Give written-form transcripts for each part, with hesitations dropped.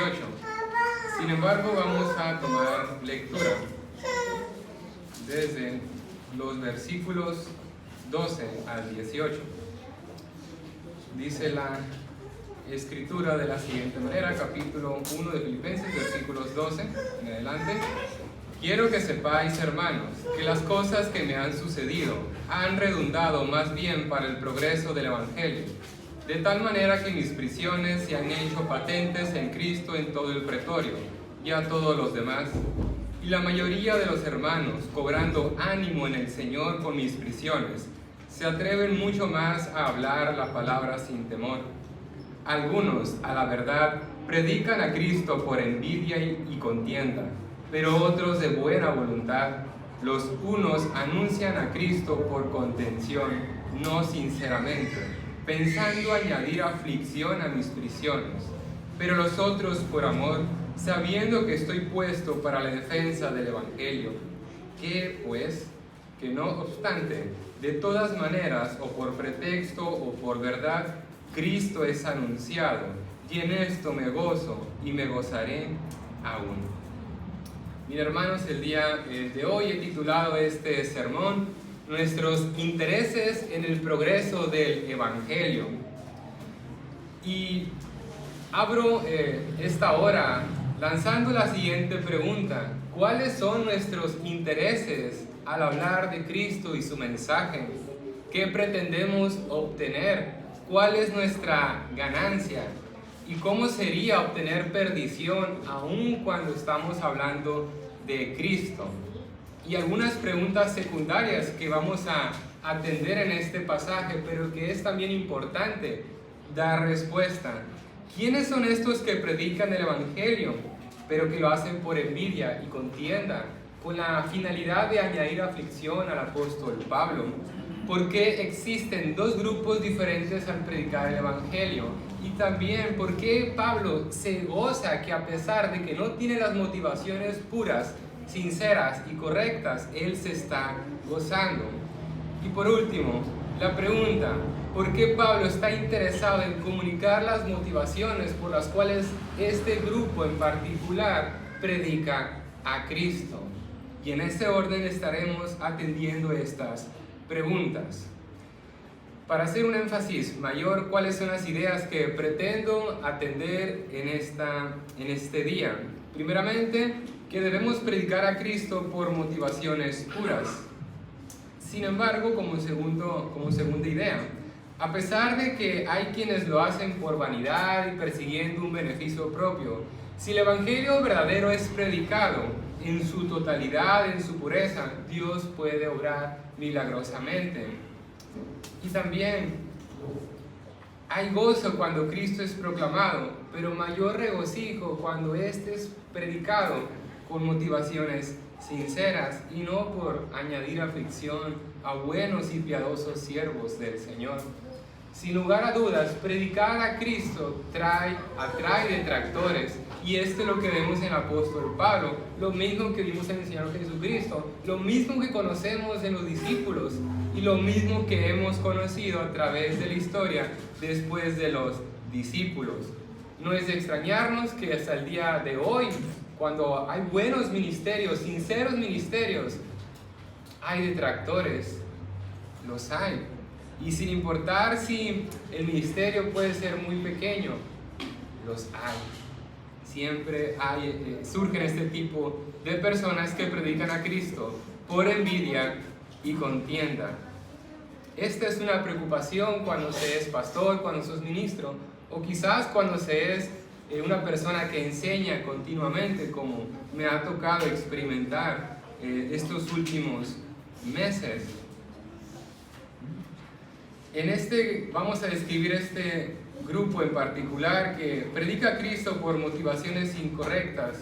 18. Sin embargo, vamos a tomar lectura desde los versículos 12 al 18. Dice la Escritura de la siguiente manera, capítulo 1 de Filipenses, versículos 12 en adelante. Quiero que sepáis, hermanos, que las cosas que me han sucedido han redundado más bien para el progreso del Evangelio, de tal manera que mis prisiones se han hecho patentes en Cristo en todo el pretorio y a todos los demás. Y la mayoría de los hermanos, cobrando ánimo en el Señor con mis prisiones, se atreven mucho más a hablar la palabra sin temor. Algunos, a la verdad, predican a Cristo por envidia y contienda, pero otros de buena voluntad. Los unos anuncian a Cristo por contención, no sinceramente, pensando añadir aflicción a mis prisiones, pero los otros por amor, sabiendo que estoy puesto para la defensa del Evangelio. ¿Qué pues? Que no obstante, de todas maneras, o por pretexto o por verdad, Cristo es anunciado, y en esto me gozo y me gozaré aún. Mis hermanos, el día de hoy he titulado este sermón Nuestros intereses en el progreso del Evangelio. Y abro esta hora lanzando la siguiente pregunta: ¿cuáles son nuestros intereses al hablar de Cristo y su mensaje? ¿Qué pretendemos obtener? ¿Cuál es nuestra ganancia? ¿Y cómo sería obtener perdición aun cuando estamos hablando de Cristo? Y algunas preguntas secundarias que vamos a atender en este pasaje, pero que es también importante dar respuesta. ¿Quiénes son estos que predican el Evangelio, pero que lo hacen por envidia y contienda, con la finalidad de añadir aflicción al apóstol Pablo? ¿Por qué existen dos grupos diferentes al predicar el Evangelio? Y también, ¿por qué Pablo se goza que a pesar de que no tiene las motivaciones puras, sinceras y correctas, él se está gozando? Y por último, la pregunta: ¿por qué Pablo está interesado en comunicar las motivaciones por las cuales este grupo en particular predica a Cristo? Y en ese orden estaremos atendiendo estas preguntas. Para hacer un énfasis mayor, ¿cuáles son las ideas que pretendo atender en este día? Primeramente, que debemos predicar a Cristo por motivaciones puras. Sin embargo, como segunda idea, a pesar de que hay quienes lo hacen por vanidad y persiguiendo un beneficio propio, si el Evangelio verdadero es predicado en su totalidad, en su pureza, Dios puede obrar milagrosamente. Y también hay gozo cuando Cristo es proclamado, pero mayor regocijo cuando éste es predicado con motivaciones sinceras y no por añadir aflicción a buenos y piadosos siervos del Señor. Sin lugar a dudas, predicar a Cristo atrae detractores, y esto es lo que vemos en el apóstol Pablo, lo mismo que vimos en el Señor Jesucristo, lo mismo que conocemos en los discípulos y lo mismo que hemos conocido a través de la historia después de los discípulos. No es de extrañarnos que hasta el día de hoy, cuando hay buenos ministerios, sinceros ministerios, hay detractores, los hay. Y sin importar si el ministerio puede ser muy pequeño, los hay. Siempre surgen este tipo de personas que predican a Cristo por envidia y contienda. Esta es una preocupación cuando se es pastor, cuando sos ministro, o quizás cuando se es una persona que enseña continuamente, como me ha tocado experimentar estos últimos meses. Vamos a describir este grupo en particular que predica a Cristo por motivaciones incorrectas.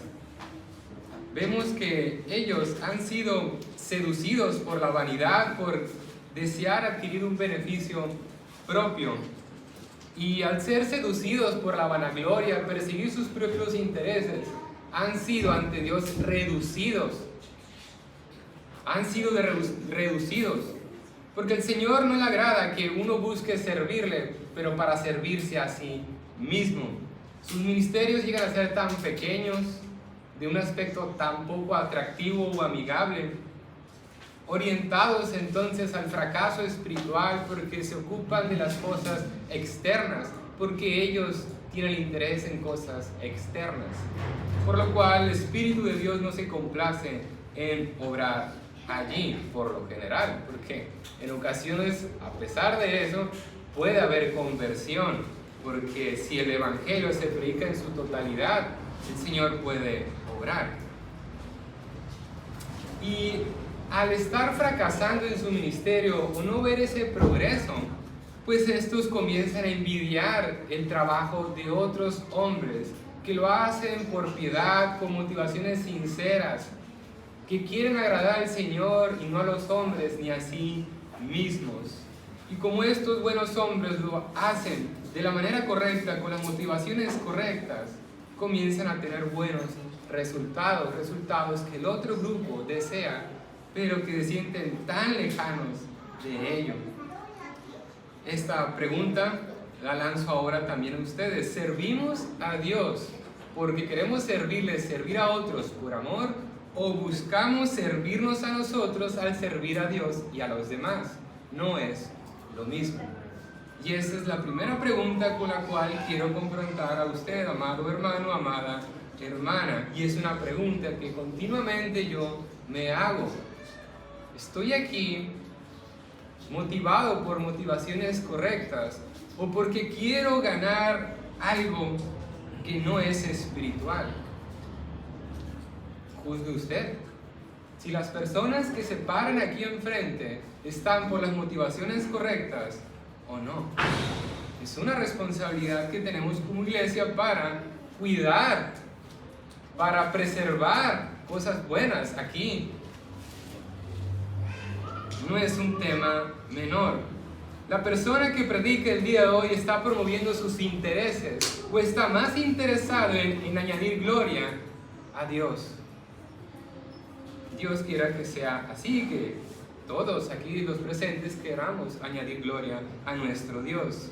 Vemos que ellos han sido seducidos por la vanidad, por desear adquirir un beneficio propio. Y al ser seducidos por la vanagloria, perseguir sus propios intereses, han sido ante Dios reducidos. Han sido reducidos. Porque el Señor no le agrada que uno busque servirle, pero para servirse a sí mismo. Sus ministerios llegan a ser tan pequeños, de un aspecto tan poco atractivo o amigable, orientados entonces al fracaso espiritual porque se ocupan de las cosas externas, porque ellos tienen interés en cosas externas, por lo cual el Espíritu de Dios no se complace en obrar allí, por lo general, porque en ocasiones, a pesar de eso, puede haber conversión, porque si el Evangelio se predica en su totalidad, el Señor puede obrar. Y al estar fracasando en su ministerio o no ver ese progreso, pues estos comienzan a envidiar el trabajo de otros hombres que lo hacen por piedad, con motivaciones sinceras, que quieren agradar al Señor y no a los hombres ni a sí mismos. Y como estos buenos hombres lo hacen de la manera correcta, con las motivaciones correctas, comienzan a tener buenos resultados, resultados que el otro grupo desea, pero que se sienten tan lejanos de ello. Esta pregunta la lanzo ahora también a ustedes. ¿Servimos a Dios porque queremos servir a otros por amor, o buscamos servirnos a nosotros al servir a Dios y a los demás? No es lo mismo. Y esa es la primera pregunta con la cual quiero confrontar a usted, amado hermano, amada hermana. Y es una pregunta que continuamente yo me hago. ¿Estoy aquí motivado por motivaciones correctas o porque quiero ganar algo que no es espiritual? Juzgue usted. Si las personas que se paran aquí enfrente están por las motivaciones correctas o no. Es una responsabilidad que tenemos como iglesia para cuidar, para preservar cosas buenas aquí. No es un tema menor. La persona que predica el día de hoy está promoviendo sus intereses o está más interesado en añadir gloria a Dios. Dios quiera que sea así, que todos aquí los presentes queramos añadir gloria a nuestro Dios.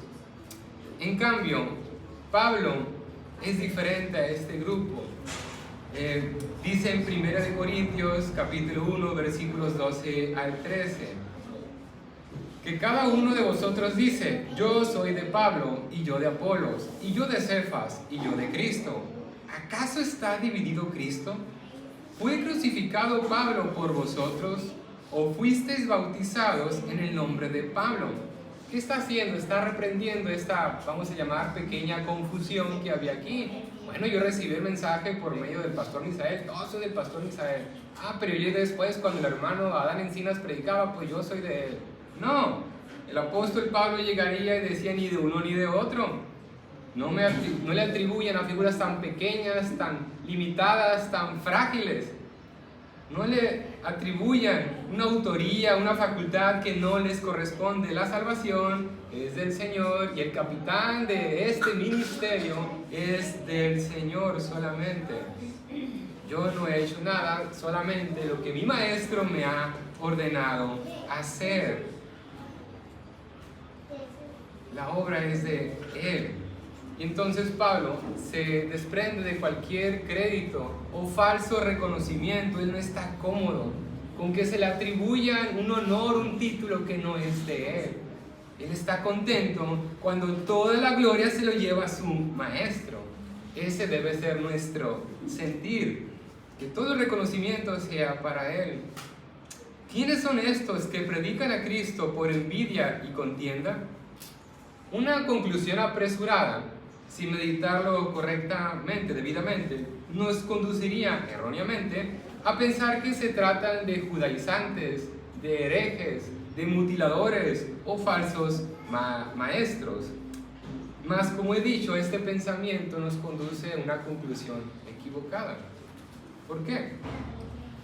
En cambio, Pablo es diferente a este grupo. Dice en 1 Corintios capítulo 1 versículos 12 al 13 que cada uno de vosotros dice: yo soy de Pablo, y yo de Apolos, y yo de Cefas, y yo de Cristo. ¿Acaso está dividido Cristo? ¿Fue crucificado Pablo por vosotros, o fuisteis bautizados en el nombre de Pablo? ¿Qué está haciendo? Está reprendiendo esta, vamos a llamar, pequeña confusión que había aquí. Bueno, yo recibí el mensaje por medio del pastor Misael, todos son del pastor Misael. Pero yo después, cuando el hermano Adán Encinas predicaba, pues yo soy de él. No, el apóstol Pablo llegaría y decía: ni de uno ni de otro. No le atribuyen a figuras tan pequeñas, tan limitadas, tan frágiles. No le atribuyan una autoría, una facultad que no les corresponde. La salvación es del Señor y el capitán de este ministerio es del Señor solamente. Yo no he hecho nada, solamente lo que mi maestro me ha ordenado hacer. La obra es de Él. Y entonces Pablo se desprende de cualquier crédito o falso reconocimiento. Él no está cómodo con que se le atribuyan un honor, un título que no es de él. Él está contento cuando toda la gloria se lo lleva a su maestro. Ese debe ser nuestro sentir, que todo el reconocimiento sea para él. ¿Quiénes son estos que predican a Cristo por envidia y contienda? Una conclusión apresurada, sin meditarlo correctamente, debidamente, nos conduciría erróneamente a pensar que se tratan de judaizantes, de herejes, de mutiladores o falsos maestros. Mas, como he dicho, este pensamiento nos conduce a una conclusión equivocada. ¿Por qué?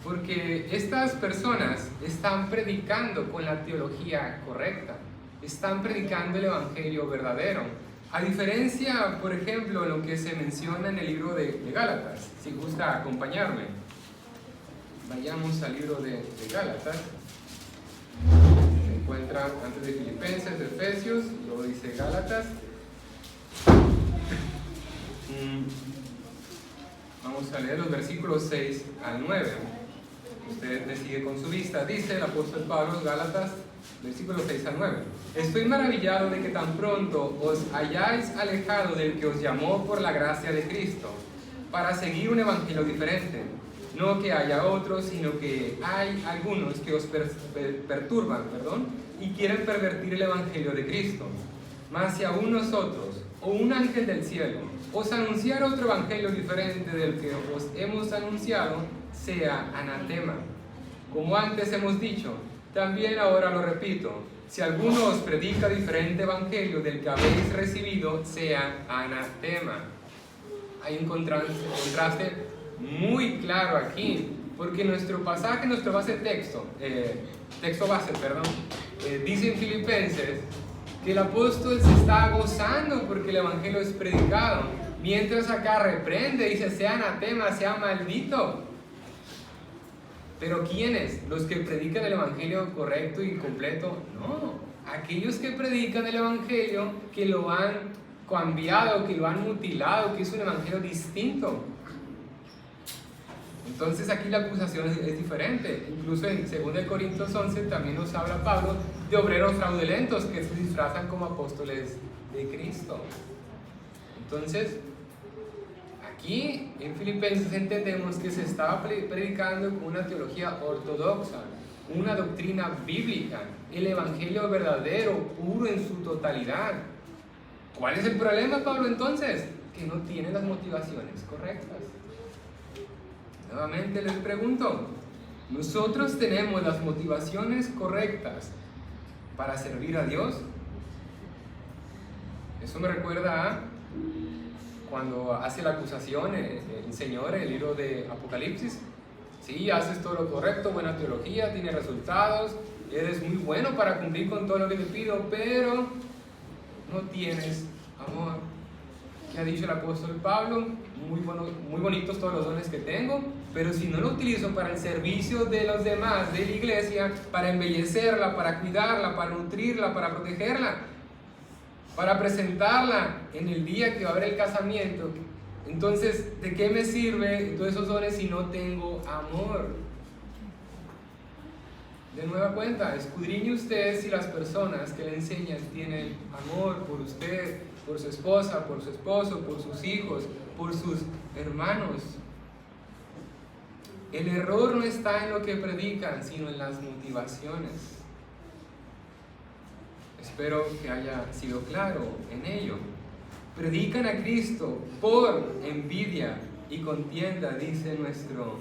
Porque estas personas están predicando con la teología correcta, están predicando el evangelio verdadero. A diferencia, por ejemplo, lo que se menciona en el libro de Gálatas. Si gusta acompañarme, vayamos al libro de Gálatas. Se encuentra antes de Filipenses, de Efesios, luego dice Gálatas. Vamos a leer los versículos 6 al 9. Usted me sigue con su vista. Dice el apóstol Pablo, Gálatas, versículos 6 al 9. Estoy maravillado de que tan pronto os hayáis alejado del que os llamó por la gracia de Cristo, para seguir un evangelio diferente. No que haya otros, sino que hay algunos que os perturban, y quieren pervertir el evangelio de Cristo. Mas si aún nosotros, o un ángel del cielo, os anunciar otro evangelio diferente del que os hemos anunciado, sea anatema. Como antes hemos dicho, también ahora lo repito, si alguno os predica diferente evangelio del que habéis recibido, sea anatema. Hay un contraste muy claro aquí, porque nuestro pasaje, nuestro texto base, dice en Filipenses que el apóstol se está gozando porque el evangelio es predicado, mientras acá reprende, dice sea anatema, sea maldito. Pero ¿quiénes? ¿Los que predican el evangelio correcto y completo? No, aquellos que predican el evangelio que lo han cambiado, que lo han mutilado, que es un evangelio distinto. Entonces aquí la acusación es diferente. Incluso en 2 Corintios 11 también nos habla Pablo de obreros fraudulentos que se disfrazan como apóstoles de Cristo. Entonces, aquí en Filipenses entendemos que se estaba predicando con una teología ortodoxa, una doctrina bíblica, el evangelio verdadero, puro en su totalidad. ¿Cuál es el problema, Pablo, entonces? Que no tiene las motivaciones correctas. Nuevamente les pregunto, ¿nosotros tenemos las motivaciones correctas para servir a Dios? Eso me recuerda a cuando hace la acusación el Señor en el libro de Apocalipsis. Sí, haces todo lo correcto, buena teología, tienes resultados, eres muy bueno para cumplir con todo lo que te pido, pero no tienes amor. ¿Qué ha dicho el apóstol Pablo? Muy bonitos todos los dones que tengo, pero si no lo utilizo para el servicio de los demás, de la iglesia, para embellecerla, para cuidarla, para nutrirla, para protegerla, para presentarla en el día que va a haber el casamiento, entonces, ¿de qué me sirve todos esos dones si no tengo amor? De nueva cuenta, escudriñe usted si las personas que le enseñan tienen amor por usted, por su esposa, por su esposo, por sus hijos, por sus hermanos. El error no está en lo que predican, sino en las motivaciones. Espero que haya sido claro en ello. Predican a Cristo por envidia y contienda, dice nuestro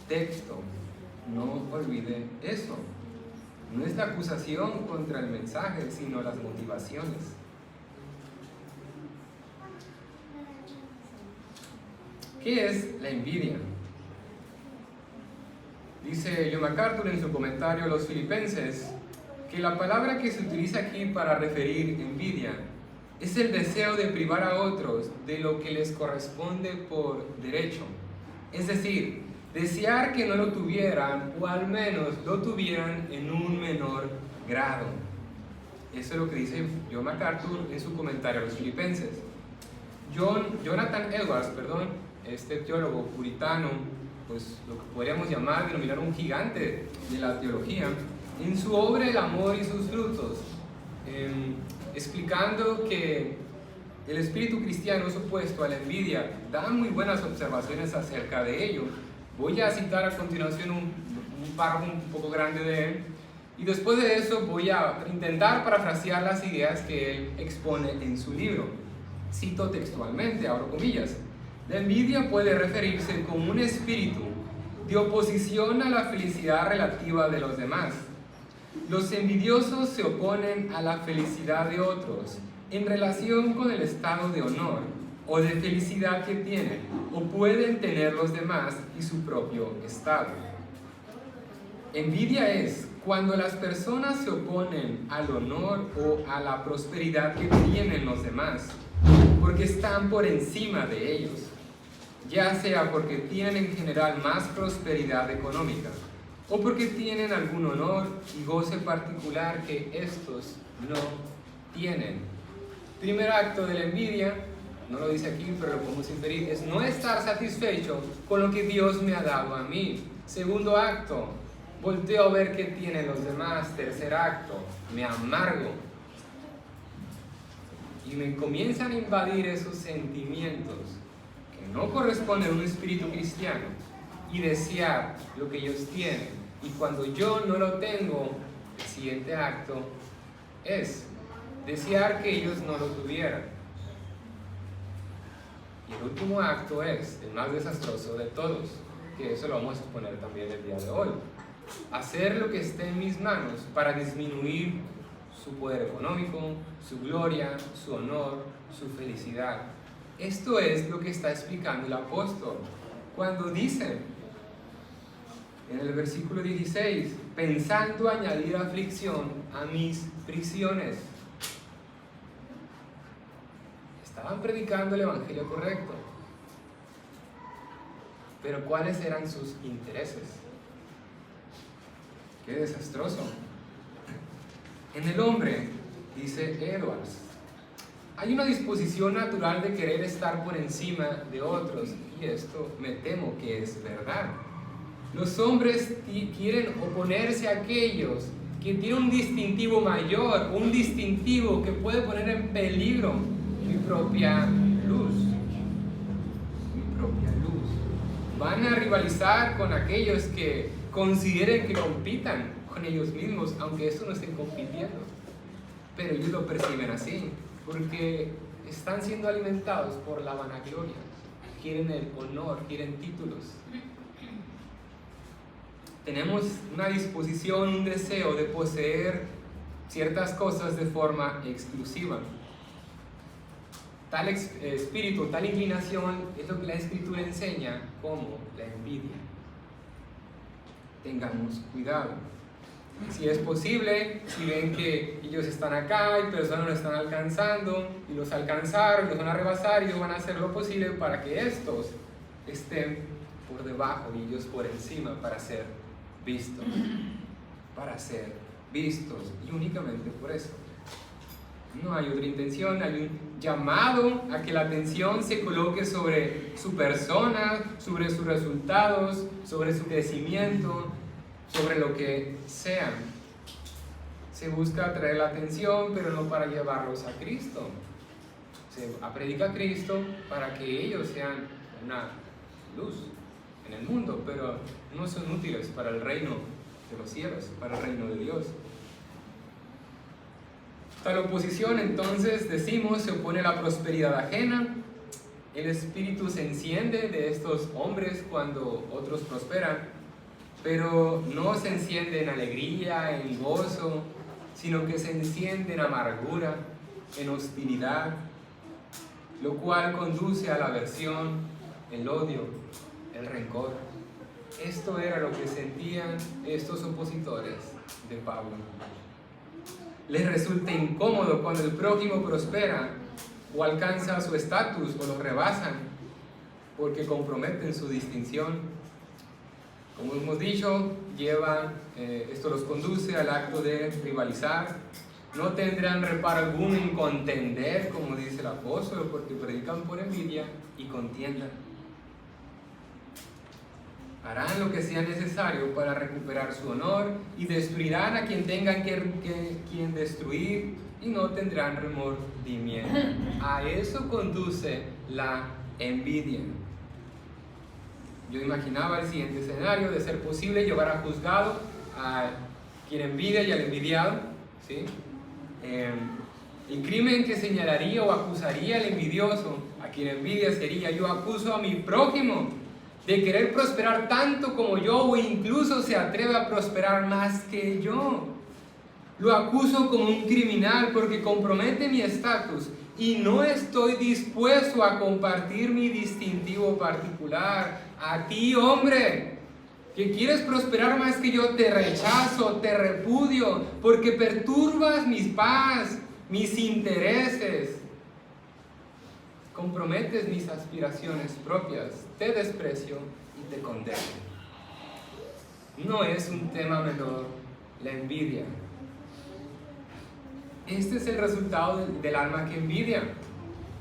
texto. No olvide eso. No es la acusación contra el mensaje, sino las motivaciones. ¿Qué es la envidia? Dice John MacArthur en su comentario a los Filipenses que la palabra que se utiliza aquí para referir envidia es el deseo de privar a otros de lo que les corresponde por derecho. Es decir, desear que no lo tuvieran o al menos lo tuvieran en un menor grado. Eso es lo que dice John MacArthur en su comentario a los Filipenses. Jonathan Edwards, este teólogo puritano, pues lo que podríamos denominar un gigante de la teología, en su obra El amor y sus frutos, explicando que el espíritu cristiano es opuesto a la envidia, da muy buenas observaciones acerca de ello. Voy a citar a continuación un párrafo un poco grande de él, y después de eso voy a intentar parafrasear las ideas que él expone en su libro. Cito textualmente, abro comillas: la envidia puede referirse como un espíritu de oposición a la felicidad relativa de los demás. Los envidiosos se oponen a la felicidad de otros en relación con el estado de honor o de felicidad que tienen o pueden tener los demás y su propio estado. Envidia es cuando las personas se oponen al honor o a la prosperidad que tienen los demás porque están por encima de ellos, ya sea porque tienen en general más prosperidad económica o porque tienen algún honor y goce particular que estos no tienen. Primer acto de la envidia, no lo dice aquí, pero lo podemos inferir, es no estar satisfecho con lo que Dios me ha dado a mí. Segundo acto, volteo a ver qué tienen los demás. Tercer acto, me amargo. Y me comienzan a invadir esos sentimientos que no corresponden a un espíritu cristiano y desear lo que ellos tienen. Y cuando yo no lo tengo, el siguiente acto es desear que ellos no lo tuvieran. Y el último acto es el más desastroso de todos, que eso lo vamos a exponer también el día de hoy. Hacer lo que esté en mis manos para disminuir su poder económico, su gloria, su honor, su felicidad. Esto es lo que está explicando el apóstol cuando dice en el versículo 16, pensando añadir aflicción a mis prisiones. Estaban predicando el evangelio correcto, pero ¿cuáles eran sus intereses? ¡Qué desastroso! En el hombre, dice Edwards, hay una disposición natural de querer estar por encima de otros, y esto me temo que es verdad. Los hombres quieren oponerse a aquellos que tienen un distintivo mayor, un distintivo que puede poner en peligro mi propia luz. Mi propia luz. Van a rivalizar con aquellos que consideren que compitan con ellos mismos, aunque eso no estén compitiendo. Pero ellos lo perciben así, porque están siendo alimentados por la vanagloria. Quieren el honor, quieren títulos. Tenemos una disposición, un deseo de poseer ciertas cosas de forma exclusiva. Tal espíritu, tal inclinación es lo que la Escritura enseña como la envidia. Tengamos cuidado. Si es posible, si ven que ellos están acá y personas lo están alcanzando y los alcanzaron, los van a rebasar, y ellos van a hacer lo posible para que estos estén por debajo y ellos por encima para ser vistos, y únicamente por eso. No hay otra intención, hay un llamado a que la atención se coloque sobre su persona, sobre sus resultados, sobre su crecimiento, sobre lo que sean. Se busca atraer la atención, pero no para llevarlos a Cristo. Se predica a Cristo para que ellos sean una luz en el mundo, pero no son útiles para el reino de los cielos, para el reino de Dios. Tal oposición, entonces, decimos, se opone a la prosperidad ajena. El espíritu se enciende de estos hombres cuando otros prosperan, pero no se enciende en alegría, en gozo, sino que se enciende en amargura, en hostilidad, lo cual conduce a la aversión, el odio, el rencor. Esto era lo que sentían estos opositores de Pablo. Les resulta incómodo cuando el prójimo prospera o alcanza su estatus o lo rebasan, porque comprometen su distinción. Como hemos dicho, esto los conduce al acto de rivalizar. No tendrán reparo alguno en contender, como dice el apóstol, porque predican por envidia y contiendan. Harán lo que sea necesario para recuperar su honor y destruirán a quien tengan quien destruir, y no tendrán remordimiento. A eso conduce la envidia. Yo imaginaba el siguiente escenario: de ser posible, llevar a juzgado a quien envidia y al envidiado, ¿sí? El crimen que señalaría o acusaría al envidioso, a quien envidia, sería: yo acuso a mi prójimo de querer prosperar tanto como yo, o incluso se atreve a prosperar más que yo. Lo acuso como un criminal porque compromete mi estatus y no estoy dispuesto a compartir mi distintivo particular. A ti, hombre, que quieres prosperar más que yo, te rechazo, te repudio, porque perturbas mi paz, mis intereses. Comprometes mis aspiraciones propias, te desprecio y te condeno. No es un tema menor la envidia. Este es el resultado del alma que envidia.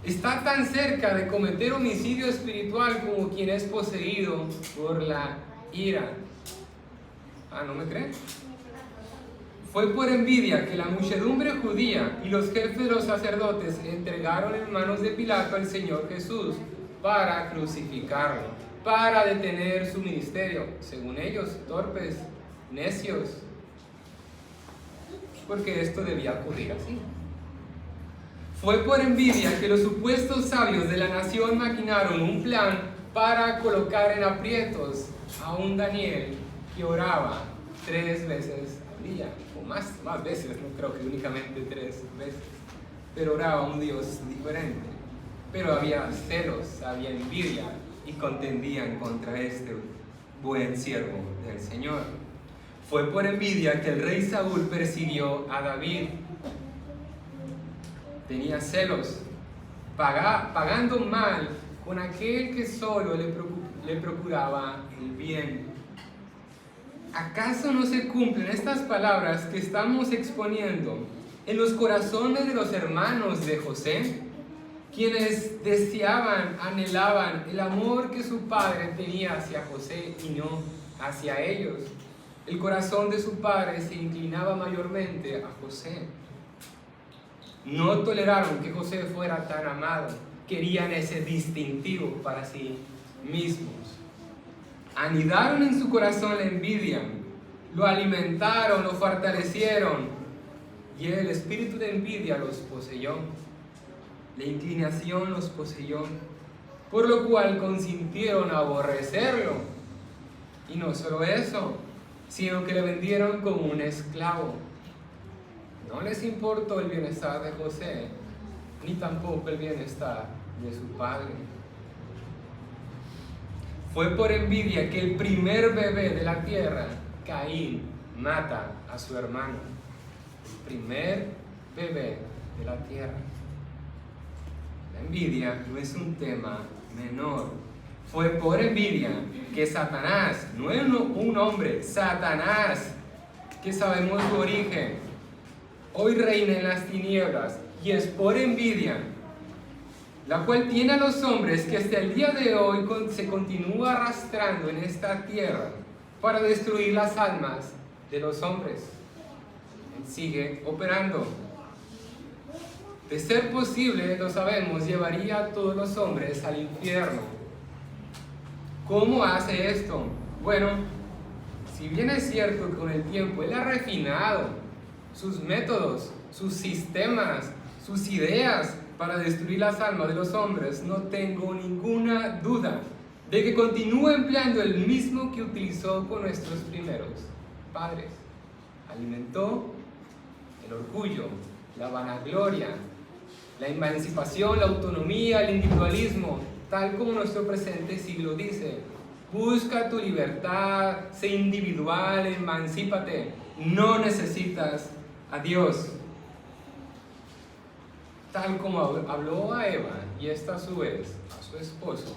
Está tan cerca de cometer homicidio espiritual como quien es poseído por la ira. ¿No me creen? Fue por envidia que la muchedumbre judía y los jefes de los sacerdotes entregaron en manos de Pilato al Señor Jesús para crucificarlo, para detener su ministerio, según ellos, torpes, necios, porque esto debía ocurrir así. Fue por envidia que los supuestos sabios de la nación maquinaron un plan para colocar en aprietos a un Daniel que oraba 3 veces al día, o más veces, no creo que únicamente 3 veces, pero oraba a un Dios diferente. Pero había celos, había envidia y contendían contra este buen siervo del Señor. Fue por envidia que el rey Saúl persiguió a David. Tenía celos, pagando mal con aquel que solo le procuraba el bien. ¿Acaso no se cumplen estas palabras que estamos exponiendo en los corazones de los hermanos de José, quienes deseaban, anhelaban el amor que su padre tenía hacia José y no hacia ellos? El corazón de su padre se inclinaba mayormente a José. No toleraron que José fuera tan amado, querían ese distintivo para sí mismos. Anidaron en su corazón la envidia, lo alimentaron, lo fortalecieron, y el espíritu de envidia los poseyó, la inclinación los poseyó, por lo cual consintieron aborrecerlo. Y no solo eso, sino que le vendieron como un esclavo. No les importó el bienestar de José, ni tampoco el bienestar de su padre. Fue por envidia que el primer bebé de la tierra, Caín, mata a su hermano. El primer bebé de la tierra. La envidia no es un tema menor. Fue por envidia que Satanás, no es un hombre, Satanás, que sabemos su origen, hoy reina en las tinieblas, y es por envidia, la cual tiene a los hombres que hasta el día de hoy se continúa arrastrando en esta tierra para destruir las almas de los hombres. Él sigue operando. De ser posible, lo sabemos, llevaría a todos los hombres al infierno. ¿Cómo hace esto? Bueno, si bien es cierto que con el tiempo Él ha refinado sus métodos, sus sistemas, sus ideas para destruir las almas de los hombres, no tengo ninguna duda de que continúa empleando el mismo que utilizó con nuestros primeros padres. Alimentó el orgullo, la vanagloria, la emancipación, la autonomía, el individualismo, tal como nuestro presente siglo dice. Busca tu libertad, sé individual, emancípate, no necesitas a Dios. Tal como habló a Eva y esta a su vez a su esposo,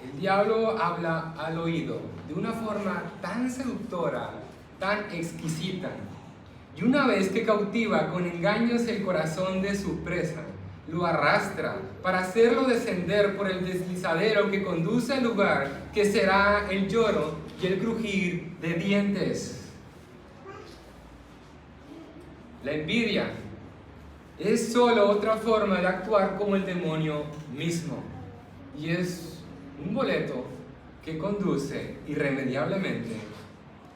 el diablo habla al oído de una forma tan seductora, tan exquisita, y una vez que cautiva con engaños el corazón de su presa, lo arrastra para hacerlo descender por el deslizadero que conduce al lugar que será el lloro y el crujir de dientes. La envidia es solo otra forma de actuar como el demonio mismo, y es un boleto que conduce irremediablemente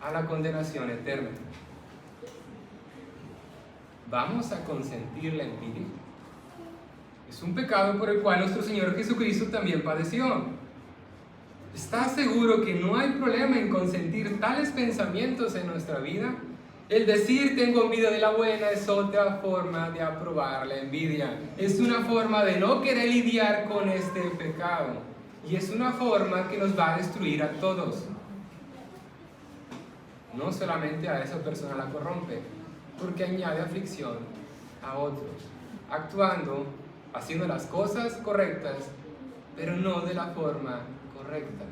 a la condenación eterna. ¿Vamos a consentir la envidia? Es un pecado por el cual nuestro Señor Jesucristo también padeció. ¿Estás seguro que no hay problema en consentir tales pensamientos en nuestra vida? El decir tengo envidia de la buena es otra forma de aprobar la envidia. Es una forma de no querer lidiar con este pecado. Y es una forma que nos va a destruir a todos. No solamente a esa persona la corrompe, porque añade aflicción a otros, actuando, haciendo las cosas correctas, pero no de la forma correcta.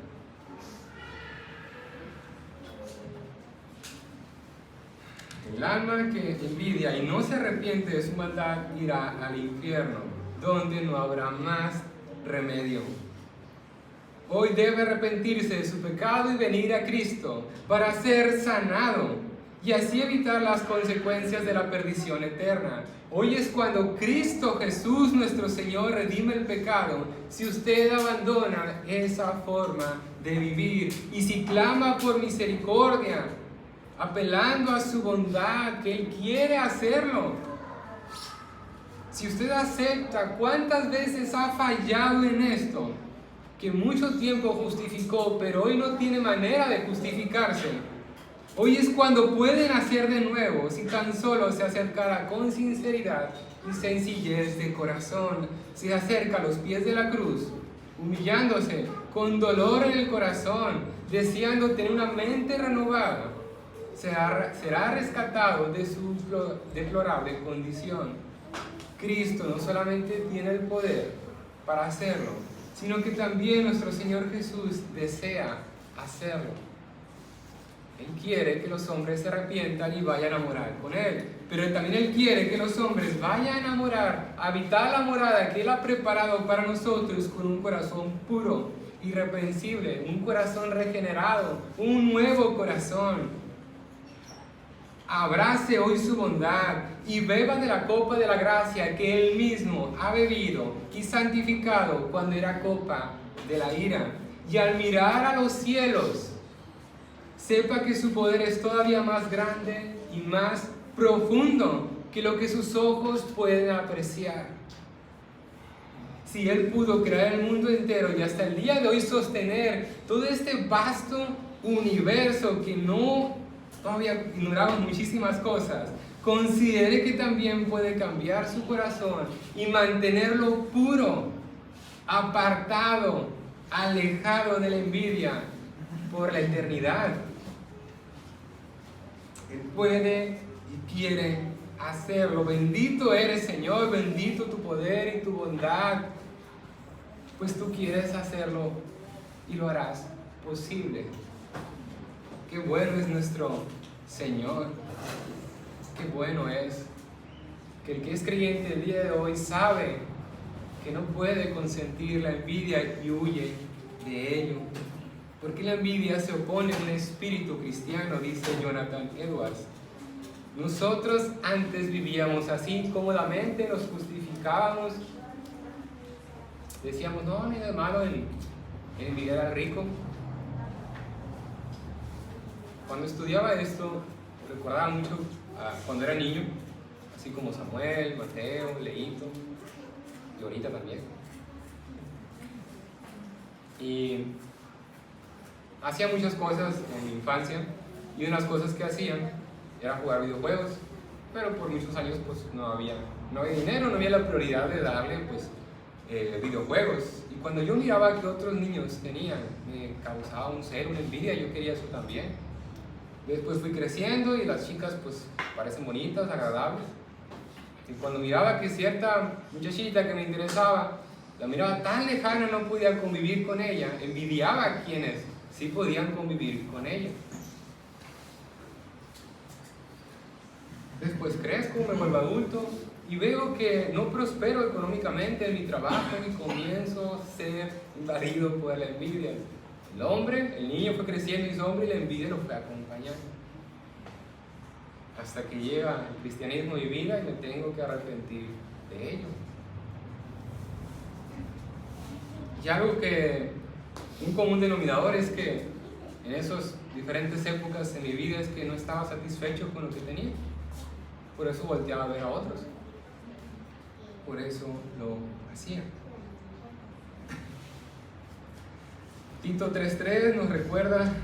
El alma que envidia y no se arrepiente de su maldad irá al infierno. donde no habrá más remedio. Hoy debe arrepentirse de su pecado y venir a Cristo para ser sanado y así evitar las consecuencias de la perdición eterna. Hoy es cuando Cristo Jesús, nuestro Señor, redime el pecado. Si usted abandona esa forma de vivir y si clama por misericordia, apelando a su bondad, que Él quiere hacerlo. Si usted acepta cuántas veces ha fallado en esto, que mucho tiempo justificó, pero hoy no tiene manera de justificarse. Hoy es cuando puede nacer de nuevo, si tan solo se acercara con sinceridad y sencillez de corazón, se acerca a los pies de la cruz, humillándose, con dolor en el corazón, deseando tener una mente renovada, será rescatado de su deplorable condición. Cristo no solamente tiene el poder para hacerlo, sino que también nuestro Señor Jesús desea hacerlo. Él quiere que los hombres se arrepientan y vayan a morar con Él, pero también Él quiere que los hombres vayan a morar, a habitar la morada que Él ha preparado para nosotros con un corazón puro, irreprensible, un corazón regenerado, un nuevo corazón. Abrace hoy su bondad y beba de la copa de la gracia que Él mismo ha bebido y santificado cuando era copa de la ira. Y al mirar a los cielos, sepa que su poder es todavía más grande y más profundo que lo que sus ojos pueden apreciar. Si Él pudo crear el mundo entero y hasta el día de hoy sostener todo este vasto universo que todavía ignoramos muchísimas cosas, considere que también puede cambiar su corazón y mantenerlo puro, apartado, alejado de la envidia por la eternidad. Él puede y quiere hacerlo. Bendito eres, Señor, bendito tu poder y tu bondad, pues tú quieres hacerlo y lo harás posible. Qué bueno es nuestro Señor, qué bueno es que el que es creyente el día de hoy sabe que no puede consentir la envidia y huye de ello, porque la envidia se opone a un espíritu cristiano, dice Jonathan Edwards. Nosotros antes vivíamos así cómodamente, nos justificábamos, decíamos, no hay nada malo en envidiar al rico. Cuando estudiaba esto, recordaba mucho cuando era niño, así como Samuel, Mateo, Leito, y ahorita también. Y hacía muchas cosas en mi infancia, y una de las cosas que hacía era jugar videojuegos, pero por muchos años pues no había dinero, no había la prioridad de darle pues videojuegos. Y cuando yo miraba que otros niños tenían, me causaba un celo, una envidia, yo quería eso también. Después fui creciendo y las chicas pues parecen bonitas, agradables. Y cuando miraba que cierta muchachita que me interesaba, la miraba tan lejana, no podía convivir con ella, envidiaba a quienes sí podían convivir con ella. Después crezco, me vuelvo adulto y veo que no prospero económicamente en mi trabajo y comienzo a ser invadido por la envidia. El niño fue creciendo y su hombre y la envidia lo fue acompañando. Hasta que llega el cristianismo a mi vida y me tengo que arrepentir de ello. Y algo que, un común denominador es que en esas diferentes épocas en mi vida es que no estaba satisfecho con lo que tenía. Por eso volteaba a ver a otros. Por eso lo hacía. Tito 3:3 nos recuerda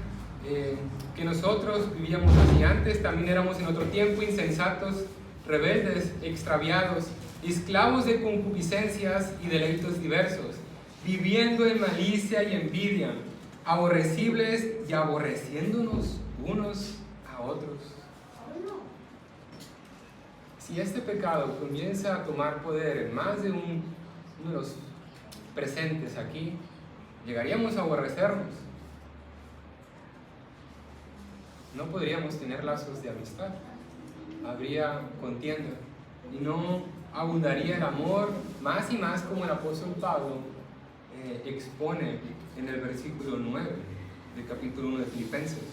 que nosotros vivíamos así antes, también éramos en otro tiempo insensatos, rebeldes, extraviados, esclavos de concupiscencias y deleitos diversos, viviendo en malicia y envidia, aborrecibles y aborreciéndonos unos a otros. Si este pecado comienza a tomar poder en más de uno de los presentes aquí, llegaríamos a aborrecernos. No podríamos tener lazos de amistad. Habría contienda y no abundaría el amor más y más, como el apóstol Pablo expone en el versículo 9 del capítulo 1 de Filipenses.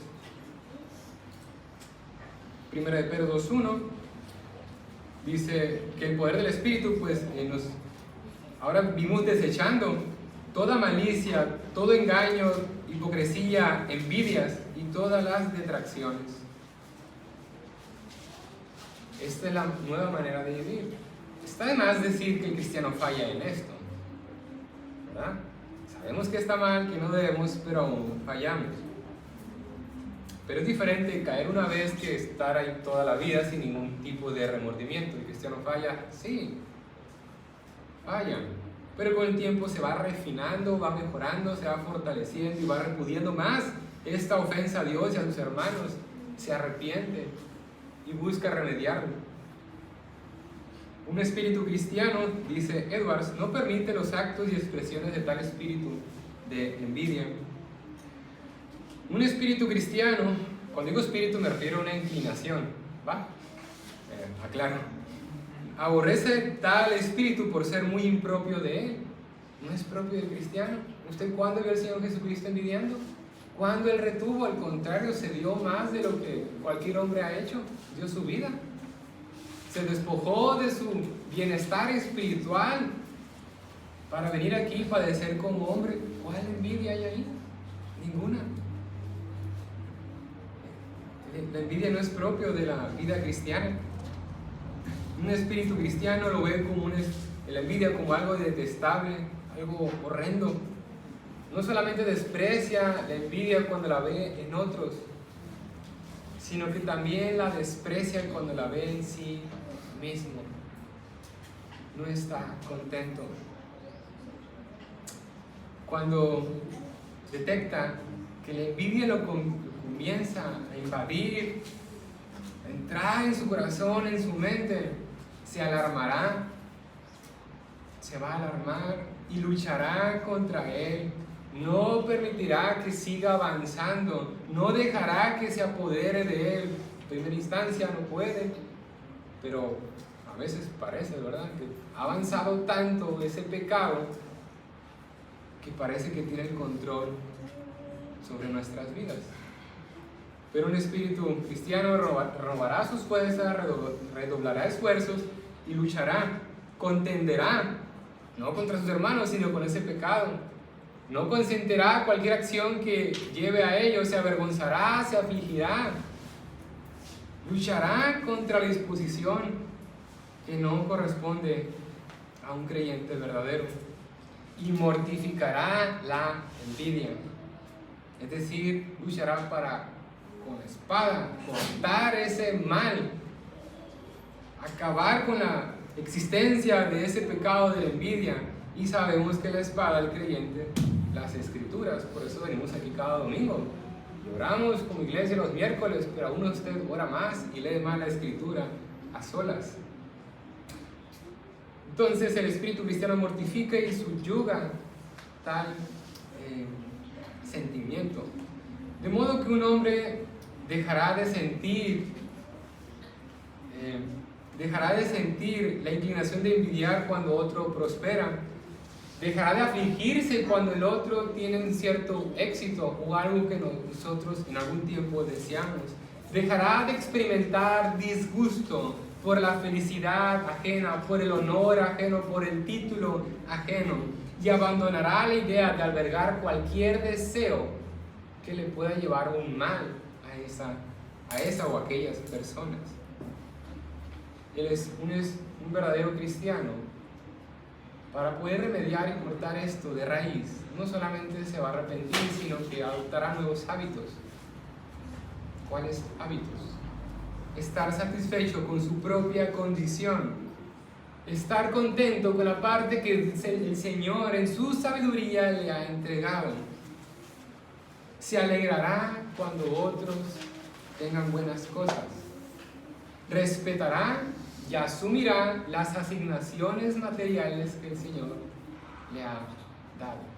Primera de Pedro 2:1 dice que el poder del Espíritu, pues ahora vivimos desechando toda malicia, todo engaño, hipocresía, envidias y todas las detracciones. Esta es la nueva manera de vivir. Está de más decir que el cristiano falla en esto, ¿verdad? Sabemos que está mal, que no debemos, pero aún fallamos. Pero es diferente caer una vez que estar ahí toda la vida sin ningún tipo de remordimiento. El cristiano falla, sí, falla, pero con el tiempo se va refinando, va mejorando, se va fortaleciendo y va repudiando más esta ofensa a Dios y a sus hermanos. Se arrepiente y busca remediarlo. Un espíritu cristiano, dice Edwards, no permite los actos y expresiones de tal espíritu de envidia. Un espíritu cristiano, cuando digo espíritu me refiero a una inclinación, ¿va? Aclaro. Aborrece tal espíritu por ser muy impropio de él. No es propio del cristiano. ¿Usted cuándo vio al Señor Jesucristo envidiando? ¿Cuándo él retuvo? Al contrario, se dio más de lo que cualquier hombre ha hecho. Dio su vida. Se despojó de su bienestar espiritual para venir aquí y padecer como hombre. ¿Cuál envidia hay ahí? Ninguna. La envidia no es propio de la vida cristiana. Un espíritu cristiano lo ve como la envidia como algo detestable, algo horrendo. No solamente desprecia la envidia cuando la ve en otros, sino que también la desprecia cuando la ve en sí mismo. No está contento. Cuando detecta que la envidia lo comienza a invadir, a entrar en su corazón, en su mente, se alarmará, se va a alarmar y luchará contra él. No permitirá que siga avanzando, no dejará que se apodere de él. En primera instancia no puede, pero a veces parece, ¿verdad?, que ha avanzado tanto ese pecado que parece que tiene el control sobre nuestras vidas. Pero un espíritu cristiano robará sus fuerzas, redoblará esfuerzos y luchará, contenderá, no contra sus hermanos, sino con ese pecado. No consentirá cualquier acción que lleve a ello, se avergonzará, se afligirá. Luchará contra la disposición que no corresponde a un creyente verdadero. Y mortificará la envidia. Es decir, luchará para, con la espada, cortar ese mal, acabar con la existencia de ese pecado de la envidia. Y sabemos que la espada del creyente, las escrituras, por eso venimos aquí cada domingo. Oramos como iglesia los miércoles, pero aún usted ora más y lee más la escritura a solas. Entonces el espíritu cristiano mortifica y subyuga tal sentimiento. De modo que un hombre dejará de sentir la inclinación de envidiar cuando otro prospera. Dejará de afligirse cuando el otro tiene un cierto éxito o algo que nosotros en algún tiempo deseamos. Dejará de experimentar disgusto por la felicidad ajena, por el honor ajeno, por el título ajeno, y abandonará la idea de albergar cualquier deseo que le pueda llevar un mal a esa o aquellas personas. Él es un verdadero cristiano. Para poder remediar y cortar esto de raíz, no solamente se va a arrepentir, sino que adoptará nuevos hábitos. ¿Cuáles hábitos? Estar satisfecho con su propia condición. Estar contento con la parte que el Señor en su sabiduría le ha entregado. Se alegrará cuando otros tengan buenas cosas. Respetará y asumirá las asignaciones materiales que el Señor le ha dado.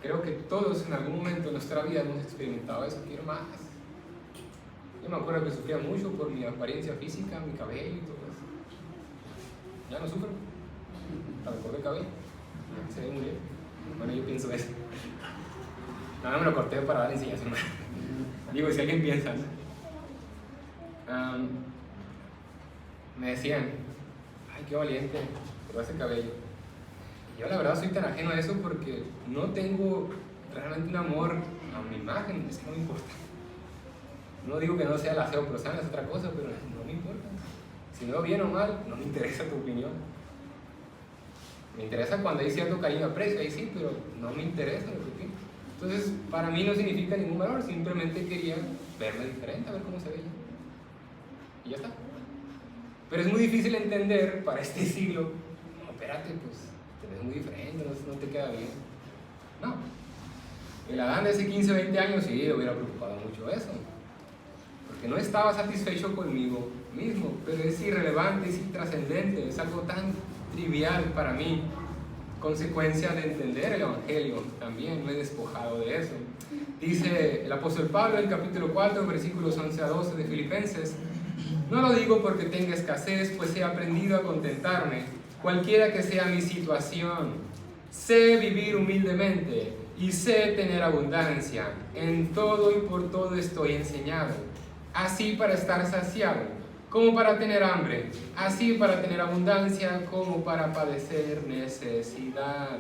Creo que todos en algún momento de nuestra vida hemos experimentado eso. Quiero más. Yo me acuerdo que sufría mucho por mi apariencia física, mi cabello y todo eso. Ya no sufro, hasta me corté el cabello, se ve muy bien. Bueno, yo pienso eso. No me lo corté para dar enseñanza, hermano. Digo, si alguien piensa, ¿no? Me decían, ay, qué valiente, pero ese cabello. Y yo la verdad soy tan ajeno a eso porque no tengo realmente un amor a mi imagen, es que no me importa. No digo que no sea el aseo prosano, es otra cosa, pero no me importa. Si me veo bien o mal, no me interesa tu opinión. Me interesa cuando hay cierto cariño, aprecio, ahí sí, pero no me interesa lo que pienso. Entonces, para mí no significa ningún valor, simplemente quería verme diferente, a ver cómo se veía. Y ya está. Pero es muy difícil entender para este siglo, no, espérate, pues te ves muy diferente, no te queda bien. No. El Adán de hace 15 o 20 años sí le hubiera preocupado mucho eso. Porque no estaba satisfecho conmigo mismo, pero es irrelevante, es intrascendente, es algo tan trivial para mí. Consecuencia de entender el Evangelio, también me he despojado de eso. Dice el apóstol Pablo en el capítulo 4, versículos 11 a 12 de Filipenses: no lo digo porque tenga escasez, pues he aprendido a contentarme, cualquiera que sea mi situación. Sé vivir humildemente y sé tener abundancia. En todo y por todo estoy enseñado, así para estar saciado como para tener hambre, así para tener abundancia como para padecer necesidad.